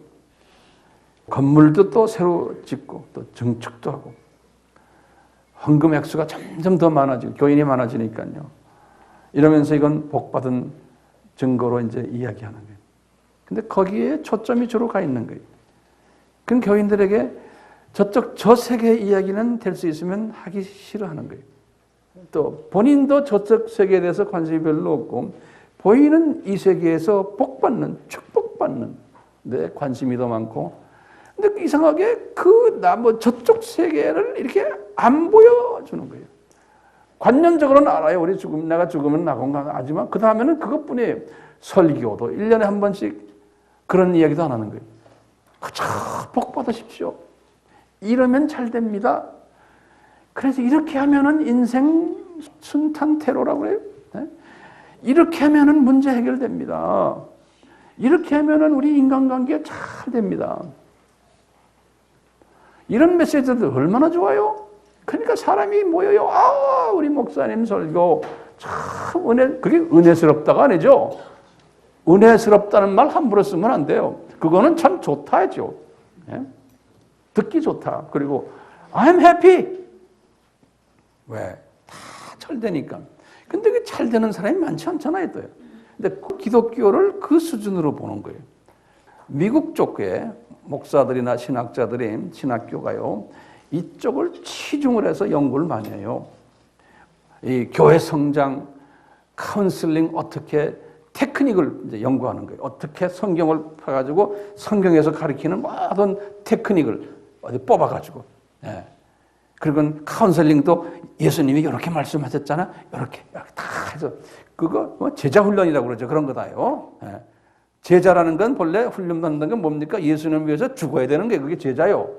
건물도 또 새로 짓고 또 증축도 하고 헌금 액수가 점점 더 많아지고 교인이 많아지니까요. 이러면서 이건 복받은 증거로 이제 이야기하는 거예요. 근데 거기에 초점이 주로 가 있는 거예요. 그럼 교인들에게 저 세계의 이야기는 될 수 있으면 하기 싫어하는 거예요. 또 본인도 저쪽 세계에 대해서 관심이 별로 없고, 보이는 이 세계에서 복받는, 축복받는 데 관심이 더 많고, 근데 이상하게 저쪽 세계를 이렇게 안 보여주는 거예요. 관념적으로는 알아요. 내가 죽으면 나건가 하지만 그 다음에는 그것뿐이에요. 설교도 1년에 한 번씩 그런 이야기도 안 하는 거예요. 그저 복 받으십시오. 이러면 잘 됩니다. 그래서 이렇게 하면은 인생 순탄테로라고 그래요. 네? 이렇게 하면은 문제 해결됩니다. 이렇게 하면은 우리 인간관계 잘 됩니다. 이런 메시지들 얼마나 좋아요? 그러니까 사람이 모여요. 우리 목사님 설교 참 그게 은혜스럽다가 아니죠. 은혜스럽다는 말 함부로 쓰면 안 돼요. 그거는 참 좋다 하죠. 예? 듣기 좋다. 그리고 I'm happy. 왜? 다 잘 되니까. 근데 그 잘 되는 사람이 많지 않잖아요, 또요. 근데 기독교를 그 수준으로 보는 거예요. 미국 쪽에 목사들이나 신학자들이, 신학교가요, 이쪽을 치중을 해서 연구를 많이 해요. 이 교회 성장, 카운슬링 어떻게 테크닉을 이제 연구하는 거예요. 어떻게 성경을 펴가지고 성경에서 가르치는 모든 테크닉을 어디 뽑아가지고. 예. 그리고 카운슬링도 예수님이 이렇게 말씀하셨잖아. 이렇게 다 해서 그거 제자 훈련이라고 그러죠. 그런 거다요. 예. 제자라는 건 본래 훈련받는 건 뭡니까? 예수님을 위해서 죽어야 되는 게 그게 제자요.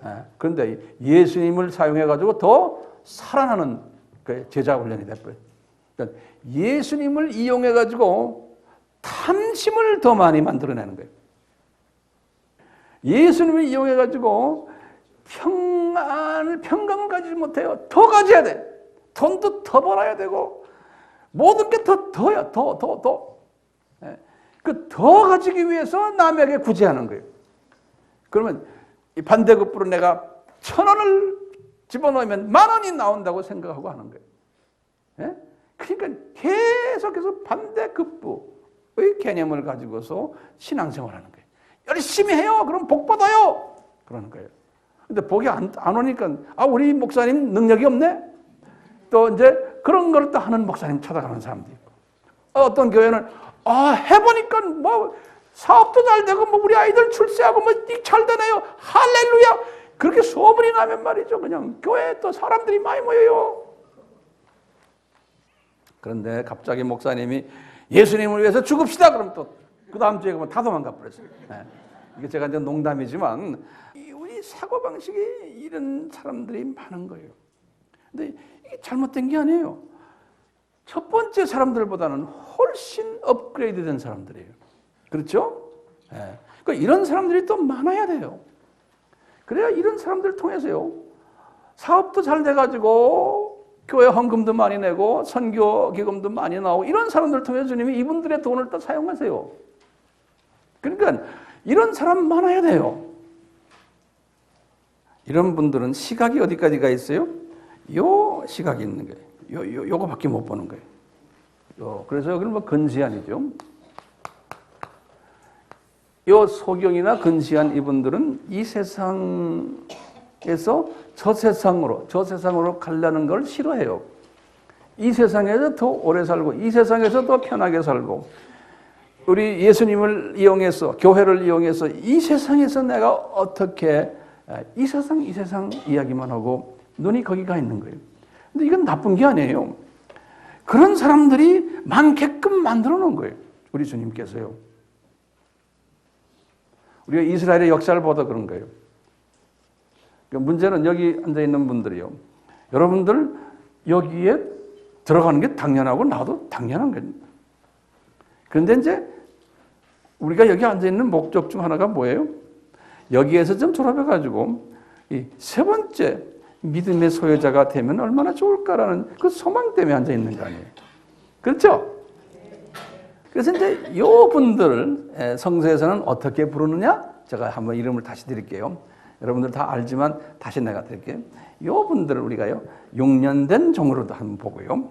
예. 그런데 예수님을 사용해가지고 더 살아나는 그 제자 훈련이 돼버려요. 그러니까 예수님을 이용해가지고 탐심을 더 많이 만들어내는 거예요. 예수님을 이용해가지고 평강을 가지지 못해요. 더 가져야 돼. 돈도 더 벌어야 되고, 모든 게 더야, 더. 그 더 가지기 위해서 남에게 구제하는 거예요. 그러면 이 반대급부로 내가 1,000원을 집어넣으면 10,000원이 나온다고 생각하고 하는 거예요. 예? 그러니까 계속해서 반대급부의 개념을 가지고서 신앙생활하는 거예요. 열심히 해요. 그럼 복 받아요. 그러는 거예요. 근데 복이 안 오니까 우리 목사님 능력이 없네. 또 이제 그런 걸 또 하는 목사님 찾아가는 사람도 있고, 어떤 교회는 해보니까 뭐 사업도 잘 되고 뭐 우리 아이들 출세하고 뭐 잘 되네요. 할렐루야. 그렇게 소문이 나면 말이죠. 그냥 교회에 또 사람들이 많이 모여요. 그런데 갑자기 목사님이 예수님을 위해서 죽읍시다. 그럼 또 그 다음 주에 다 도망가 버렸어요. 네. 이게 제가 이제 농담이지만 우리 사고방식이 이런 사람들이 많은 거예요. 근데 이게 잘못된 게 아니에요. 첫 번째 사람들보다는 훨씬 업그레이드 된 사람들이에요. 그렇죠? 네. 그러니까 이런 사람들이 또 많아야 돼요. 그래야 이런 사람들을 통해서요, 사업도 잘 돼가지고 교회 헌금도 많이 내고 선교 기금도 많이 나오고, 이런 사람들을 통해서 주님이 이분들의 돈을 또 사용하세요. 그러니까 이런 사람 많아야 돼요. 이런 분들은 시각이 어디까지가 있어요? 요 시각이 있는 거예요. 요거밖에 못 보는 거예요. 그래서 여기는 뭐 근시안이죠. 요 소경이나 근시안 이분들은 이 세상에서 저 세상으로 가려는 걸 싫어해요. 이 세상에서 더 오래 살고, 이 세상에서 더 편하게 살고, 우리 예수님을 이용해서, 교회를 이용해서 이 세상에서 내가 어떻게 이 세상 이야기만 하고 눈이 거기 가 있는 거예요. 근데 이건 나쁜 게 아니에요. 그런 사람들이 많게끔 만들어 놓은 거예요. 우리 주님께서요. 우리가 이스라엘의 역사를 보다 그런 거예요. 문제는 여기 앉아 있는 분들이요, 여러분들 여기에 들어가는 게 당연하고 나도 당연한 거예요. 그런데 이제 우리가 여기 앉아 있는 목적 중 하나가 뭐예요? 여기에서 좀 졸업해가지고 이 세 번째 믿음의 소유자가 되면 얼마나 좋을까라는 그 소망 때문에 앉아 있는 거 아니에요? 그렇죠? 그래서 이제 이 분들을 성서에서는 어떻게 부르느냐? 제가 한번 이름을 다시 드릴게요. 여러분들 다 알지만 다시 내가 드릴게요. 이 분들을 우리가요, 용련된 종으로도 한번 보고요.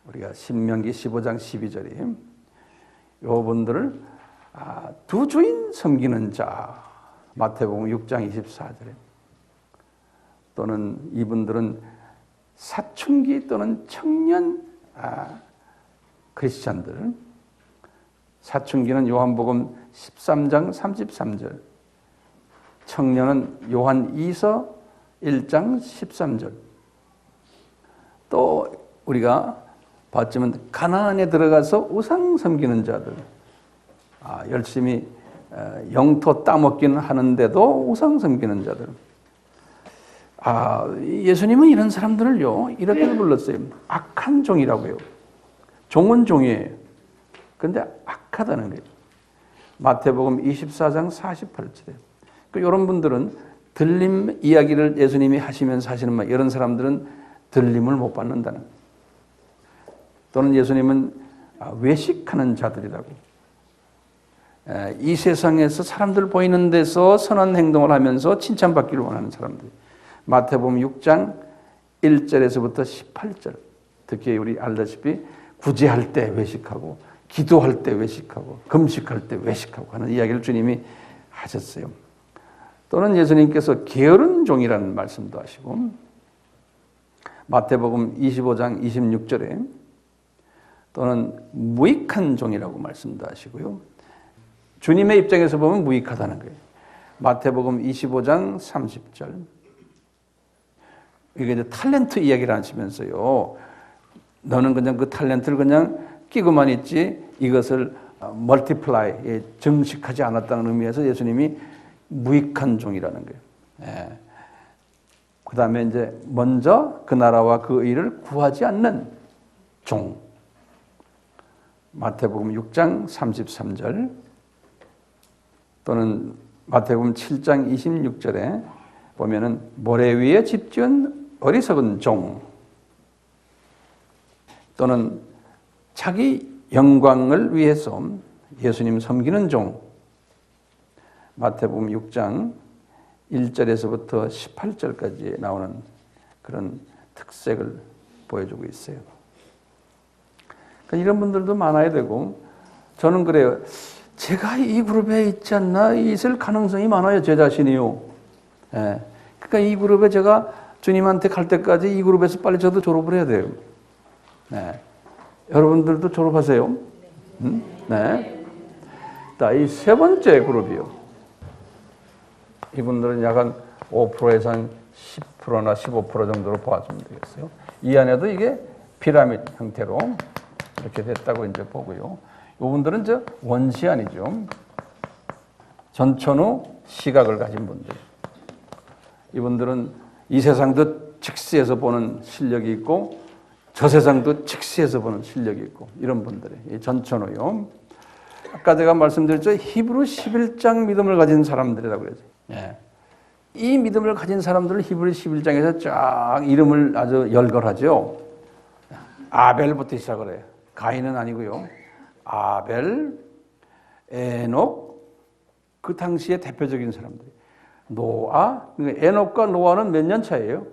우리가 신명기 15장 12절이 이 분들을 두 주인 섬기는 자, 마태복음 6장 24절에, 또는 이분들은 사춘기 또는 청년 크리스찬들, 사춘기는 요한복음 13장 33절, 청년은 요한 2서 1장 13절, 또 우리가 봤지만 가나안에 들어가서 우상 섬기는 자들, 열심히 영토 따먹기는 하는데도 우상 섬기는 자들. 예수님은 이런 사람들을요, 이렇게 불렀어요. 악한 종이라고요. 종은 종이에요. 그런데 악하다는 거예요. 마태복음 24장 48절에. 이런 분들은 들림 이야기를 예수님이 하시면서 하시는 말, 이런 사람들은 들림을 못 받는다는 거예요. 또는 예수님은 외식하는 자들이라고. 이 세상에서 사람들 보이는 데서 선한 행동을 하면서 칭찬받기를 원하는 사람들. 마태복음 6장 1절에서부터 18절. 특히 우리 알다시피 구제할 때 외식하고, 기도할 때 외식하고, 금식할 때 외식하고 하는 이야기를 주님이 하셨어요. 또는 예수님께서 게으른 종이라는 말씀도 하시고, 마태복음 25장 26절에 또는 무익한 종이라고 말씀도 하시고요. 주님의 입장에서 보면 무익하다는 거예요. 마태복음 25장 30절. 이게 이제 탤런트 이야기를 하시면서요, 너는 그냥 그 탤런트를 그냥 끼고만 있지 이것을 멀티플라이, 증식하지 않았다는 의미에서 예수님이 무익한 종이라는 거예요. 그 다음에 이제 먼저 그 나라와 그 의를 구하지 않는 종. 마태복음 6장 33절 또는 마태복음 7장 26절에 보면은 모래 위에 집 지은 어리석은 종, 또는 자기 영광을 위해서 예수님 섬기는 종. 마태복음 6장 1절에서부터 18절까지 나오는 그런 특색을 보여주고 있어요. 그러니까 이런 분들도 많아야 되고, 저는 그래요. 제가 이 그룹에 있지 않나 있을 가능성이 많아요. 제 자신이요. 예. 그러니까 이 그룹에 제가 주님한테 갈 때까지 이 그룹에서 빨리 저도 졸업을 해야 돼요. 네. 여러분들도 졸업하세요. 네. 자, 이 세 번째 그룹이요. 이분들은 약 한 5%에서 한 10%나 15% 정도로 보아주면 되겠어요. 이 안에도 이게 피라미드 형태로 이렇게 됐다고 이제 보고요. 이분들은 저 원시안이죠. 전천후 시각을 가진 분들. 이분들은 이 세상도 직시해서 보는 실력이 있고 저 세상도 직시해서 보는 실력이 있고 이런 분들이 이 전천후요. 아까 제가 말씀드렸죠. 히브리 11장 믿음을 가진 사람들이라고 그러죠. 예. 이 믿음을 가진 사람들을 히브리 11장에서 쫙 이름을 아주 열거하죠. 아벨부터 시작을 해요. 가인은 아니고요. 아벨, 에녹, 그 당시에 대표적인 사람들. 노아, 에녹과 노아는 몇 년 차예요?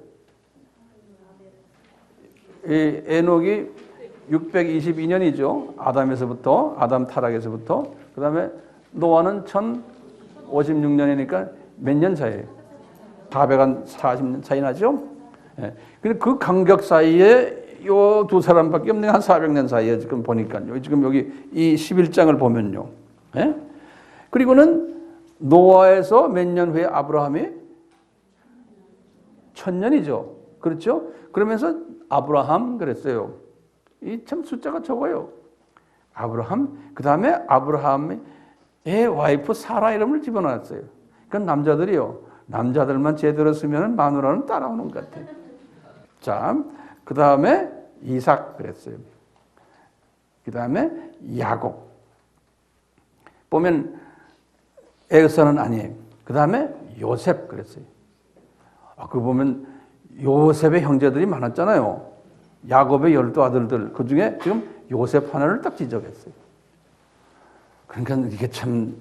이 에녹이 622년이죠. 아담 타락에서부터. 그 다음에 노아는 1056년이니까 몇 년 차예요? 440년 차이 나죠? 예. 근데 그 간격 사이에 요 두 사람밖에 없는 한 400년 사이에 지금 보니까요. 지금 여기 이 11장을 보면요. 예? 그리고는 노아에서 몇 년 후에 아브라함이 1000년이죠. 그렇죠? 그러면서 아브라함 그랬어요. 이 참 숫자가 적어요. 아브라함, 그 다음에 아브라함의 와이프 사라 이름을 집어넣었어요. 그러니까 남자들만 제대로 쓰면 마누라는 따라오는 것 같아요. 자, 그 다음에 이삭 그랬어요. 그 다음에 야곱. 보면 에서는 아니에요. 그 다음에 요셉 그랬어요. 그 보면 요셉의 형제들이 많았잖아요. 야곱의 12아들들. 그 중에 지금 요셉 하나를 딱 지적했어요. 그러니까 이게 참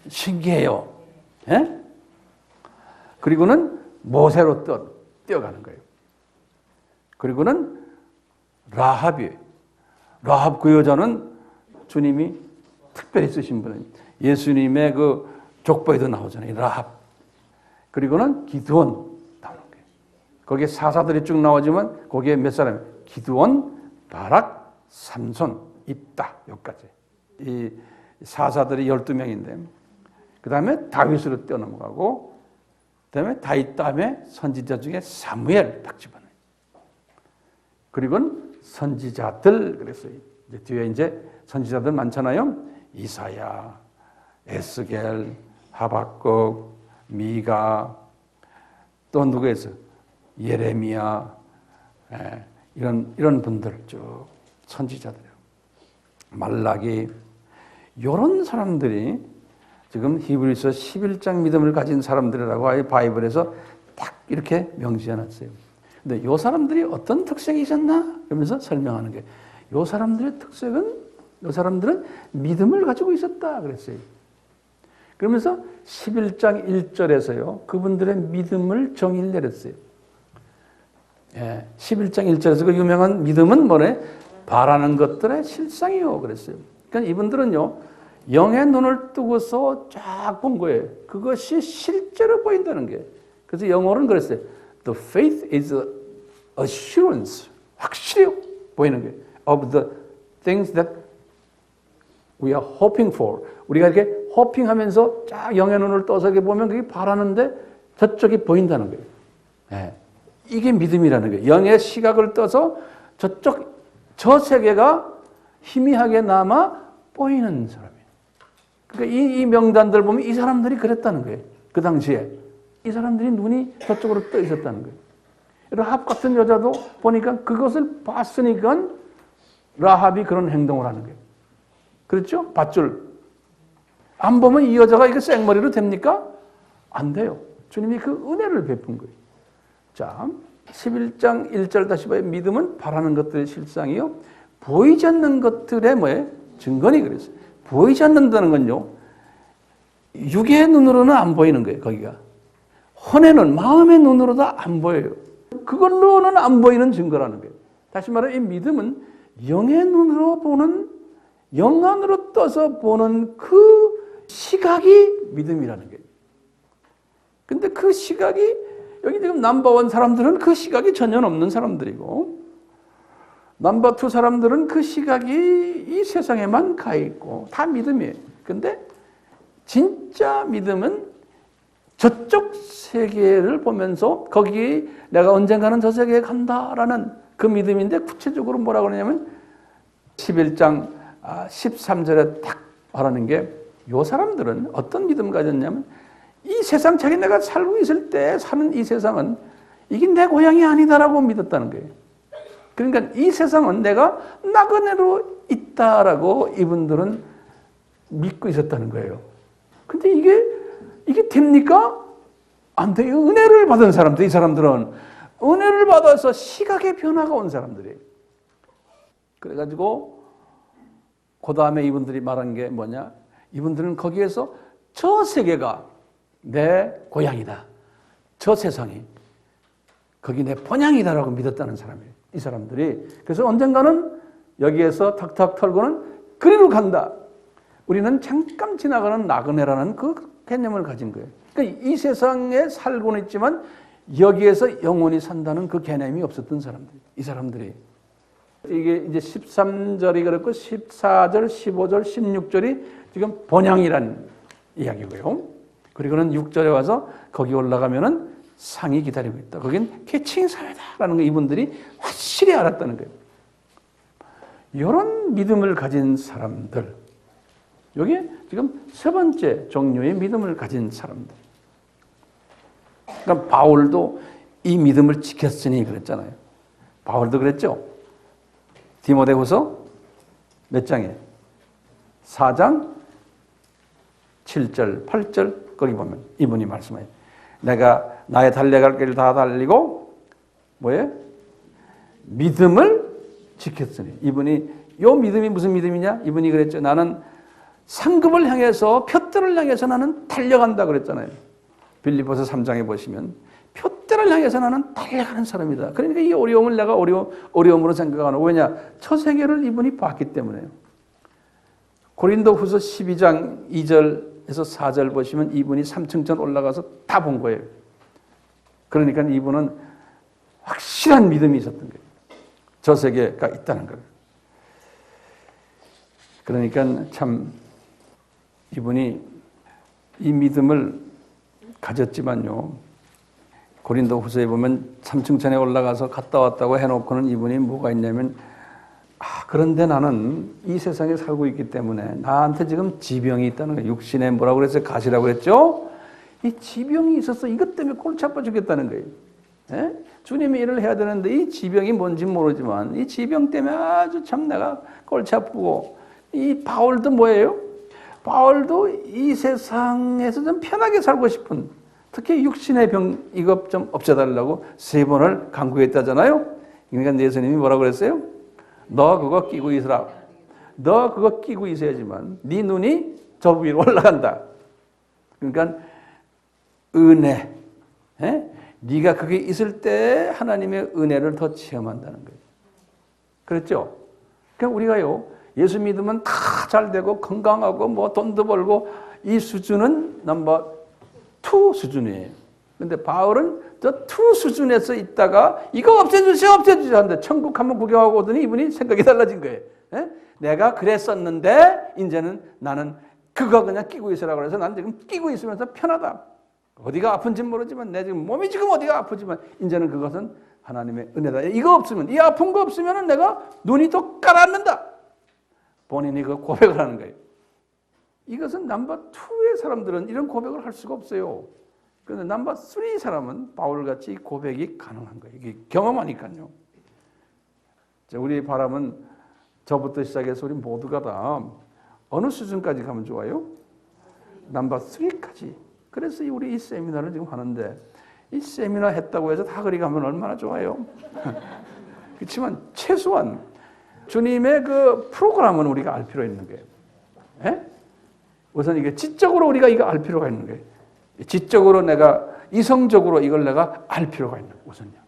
신기해요. 예? 그리고는 모세로 뛰어가는 거예요. 그리고는 라합이에요. 라합 그 여자는 주님이 특별히 쓰신 분은 예수님의 그 족보에도 나오잖아요. 라합. 그리고는 기드온 나오는 거예요. 거기에 사사들이 쭉 나오지만 거기에 몇 사람? 기드온, 바락, 삼손, 입다 여기까지. 이 사사들이 12명인데 그 다음에 다윗으로 뛰어넘어가고 그 다음에 다윗 다음에 선지자 중에 사무엘 딱 집어넣어요. 그리고는 선지자들 그랬어요. 이제 뒤에 이제 선지자들 많잖아요. 이사야, 에스겔, 하박국, 미가, 또 누구 있어요? 예레미야, 이런 분들 쭉 선지자들이에요. 말라기 이런 사람들이 지금 히브리서 11장 믿음을 가진 사람들이라고 아예 바이블에서 딱 이렇게 명시해놨어요. 근데 이 사람들이 어떤 특색이 있었나? 그러면서 설명하는 게 이 사람들의 특색은 이 사람들은 믿음을 가지고 있었다 그랬어요. 그러면서 11장 1절에서요. 그분들의 믿음을 정의를 내렸어요. 11장 1절에서 그 유명한 믿음은 뭐래? 바라는 것들의 실상이요 그랬어요. 그러니까 이분들은요. 영의 눈을 뜨고서 쫙 본 거예요. 그것이 실제로 보인다는 게. 그래서 영어로는 그랬어요. The faith is assurance. 확실히 보이는 거예요. Of the things that we are hoping for. 우리가 이렇게 호핑하면서 쫙 영의 눈을 떠서 이렇게 보면 그게 바라는데 저쪽이 보인다는 거예요. 네. 이게 믿음이라는 거예요. 영의 시각을 떠서 저 세계가 희미하게 남아 보이는 사람이에요. 그러니까 이 명단들 보면 이 사람들이 그랬다는 거예요. 그 당시에. 이 사람들이 눈이 저쪽으로 떠 있었다는 거예요. 라합 같은 여자도 보니까 그것을 봤으니까 라합이 그런 행동을 하는 거예요. 그렇죠? 밧줄. 안 보면 이 여자가 이거 생머리로 됩니까? 안 돼요. 주님이 그 은혜를 베푼 거예요. 자, 11장 1절 다시 봐요. 믿음은 바라는 것들의 실상이요. 보이지 않는 것들의 뭐예요? 증거니 그랬어요. 보이지 않는다는 건요. 육의 눈으로는 안 보이는 거예요. 거기가. 혼에는 마음의 눈으로도 안 보여요. 그걸로는 안 보이는 증거라는 거예요. 다시 말해 이 믿음은 영의 눈으로 보는, 영 안으로 떠서 보는 그 시각이 믿음이라는 거예요. 근데 그 시각이 여기 지금 넘버원 사람들은 그 시각이 전혀 없는 사람들이고, 넘버 투 사람들은 그 시각이 이 세상에만 가 있고 다 믿음이에요. 근데 진짜 믿음은 저쪽 세계를 보면서 거기 내가 언젠가는 저 세계에 간다라는 그 믿음인데, 구체적으로 뭐라고 그러냐면 11장 13절에 딱 말하는 게, 이 사람들은 어떤 믿음을 가졌냐면 이 세상, 자기네가 살고 있을 때 사는 이 세상은 이게 내 고향이 아니다라고 믿었다는 거예요. 그러니까 이 세상은 내가 나그네로 있다라고 이분들은 믿고 있었다는 거예요. 근데 이게 됩니까? 안 돼요. 은혜를 받은 사람들, 이 사람들은 은혜를 받아서 시각의 변화가 온 사람들이에요. 그래가지고 그 다음에 이분들이 말한 게 뭐냐? 이분들은 거기에서 저 세계가 내 고향이다, 저 세상이 거기 내 본향이다라고 믿었다는 사람이에요, 이 사람들이. 그래서 언젠가는 여기에서 탁탁 털고는 그리로 간다. 우리는 잠깐 지나가는 나그네라는 그 개념을 가진 거예요. 그러니까 이 세상에 살고는 있지만 여기에서 영원히 산다는 그 개념이 없었던 사람들, 이 사람들이. 이게 이제 13절이 그렇고 14절, 15절, 16절이 지금 본향이란 이야기고요. 그리고는 6절에 와서 거기 올라가면은 상이 기다리고 있다. 거긴 계층 사회다라는 거 이분들이 확실히 알았다는 거예요. 이런 믿음을 가진 사람들, 여기 지금 세 번째 종류의 믿음을 가진 사람들. 그러니까 바울도 이 믿음을 지켰으니 그랬잖아요. 바울도 그랬죠. 디모데후서 몇 장에? 4장 7절, 8절 거기 보면 이분이 말씀해요. 내가 나의 달려갈 길을 다 달리고 뭐예요? 믿음을 지켰으니. 이분이 요 믿음이 무슨 믿음이냐? 이분이 그랬죠. 나는 상급을 향해서, 표대를 향해서 나는 달려간다 그랬잖아요. 빌립보서 3장에 보시면 표대를 향해서 나는 달려가는 사람이다. 그러니까 이 어려움을 내가 어려움으로 생각하는. 왜냐? 저 세계를 이분이 봤기 때문에요. 고린도후서 12장 2절에서 4절 보시면 이분이 3층전 올라가서 다 본 거예요. 그러니까 이분은 확실한 믿음이 있었던 거예요. 저 세계가 있다는 거예요. 그러니까 참 이분이 이 믿음을 가졌지만요, 고린도후서에 보면 3층천에 올라가서 갔다 왔다고 해놓고는 이분이 뭐가 있냐면, 그런데 나는 이 세상에 살고 있기 때문에 나한테 지금 지병이 있다는 거예요. 육신에 뭐라고 그랬어요? 가시라고 그랬죠? 이 지병이 있어서 이것 때문에 골치 아파 죽겠다는 거예요. 예? 주님의 일을 해야 되는데 이 지병이 뭔지 모르지만 이 지병 때문에 아주 참 내가 골치 아프고. 이 바울도 뭐예요? 바울도 이 세상에서 좀 편하게 살고 싶은, 특히 육신의 병 이것 좀 없애달라고 3번을 간구했다잖아요. 그러니까 예수님이 뭐라고 그랬어요? 너 그거 끼고 있으라. 너 그거 끼고 있어야지만 네 눈이 저 위로 올라간다. 그러니까 은혜, 네가 그게 있을 때 하나님의 은혜를 더 체험한다는 거예요. 그렇죠? 그러니까 우리가요, 예수 믿으면 다 잘 되고 건강하고 뭐 돈도 벌고 이 수준은 넘버 2 수준이에요. 근데 바울은 저 2 수준에서 있다가 이거 없애주세요 하는데 천국 한번 구경하고 오더니 이분이 생각이 달라진 거예요. 내가 그랬었는데 이제는 나는 그거 그냥 끼고 있으라고 해서 난 지금 끼고 있으면서 편하다. 어디가 아픈지 모르지만 내 지금 몸이 지금 어디가 아프지만 이제는 그것은 하나님의 은혜다. 이거 없으면, 이 아픈 거 없으면 내가 눈이 더 깔아앉는다. 본인이 그 고백을 하는 거예요. 이것은 넘버 2의 사람들은 이런 고백을 할 수가 없어요. 그런데 넘버 3 사람은 바울같이 고백이 가능한 거예요. 이게 경험하니까요. 우리 바람은 저부터 시작해서 우리 모두가 다 어느 수준까지 가면 좋아요? 넘버 3까지. 그래서 우리 이 세미나를 지금 하는데, 이 세미나 했다고 해서 다 그리 가면 얼마나 좋아요? 그렇지만 최소한 주님의 그 프로그램은 우리가 알 필요가 있는 거예요. 예? 우선 이게 지적으로 우리가 이거 알 필요가 있는 거예요. 지적으로 내가 이성적으로 이걸 내가 알 필요가 있는 거거든요.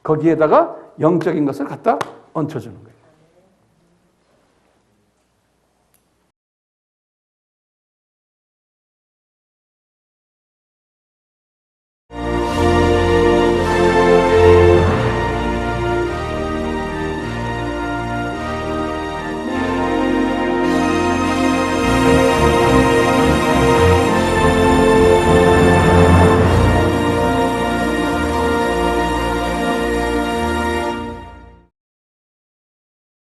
거기에다가 영적인 것을 갖다 얹혀주는 거예요.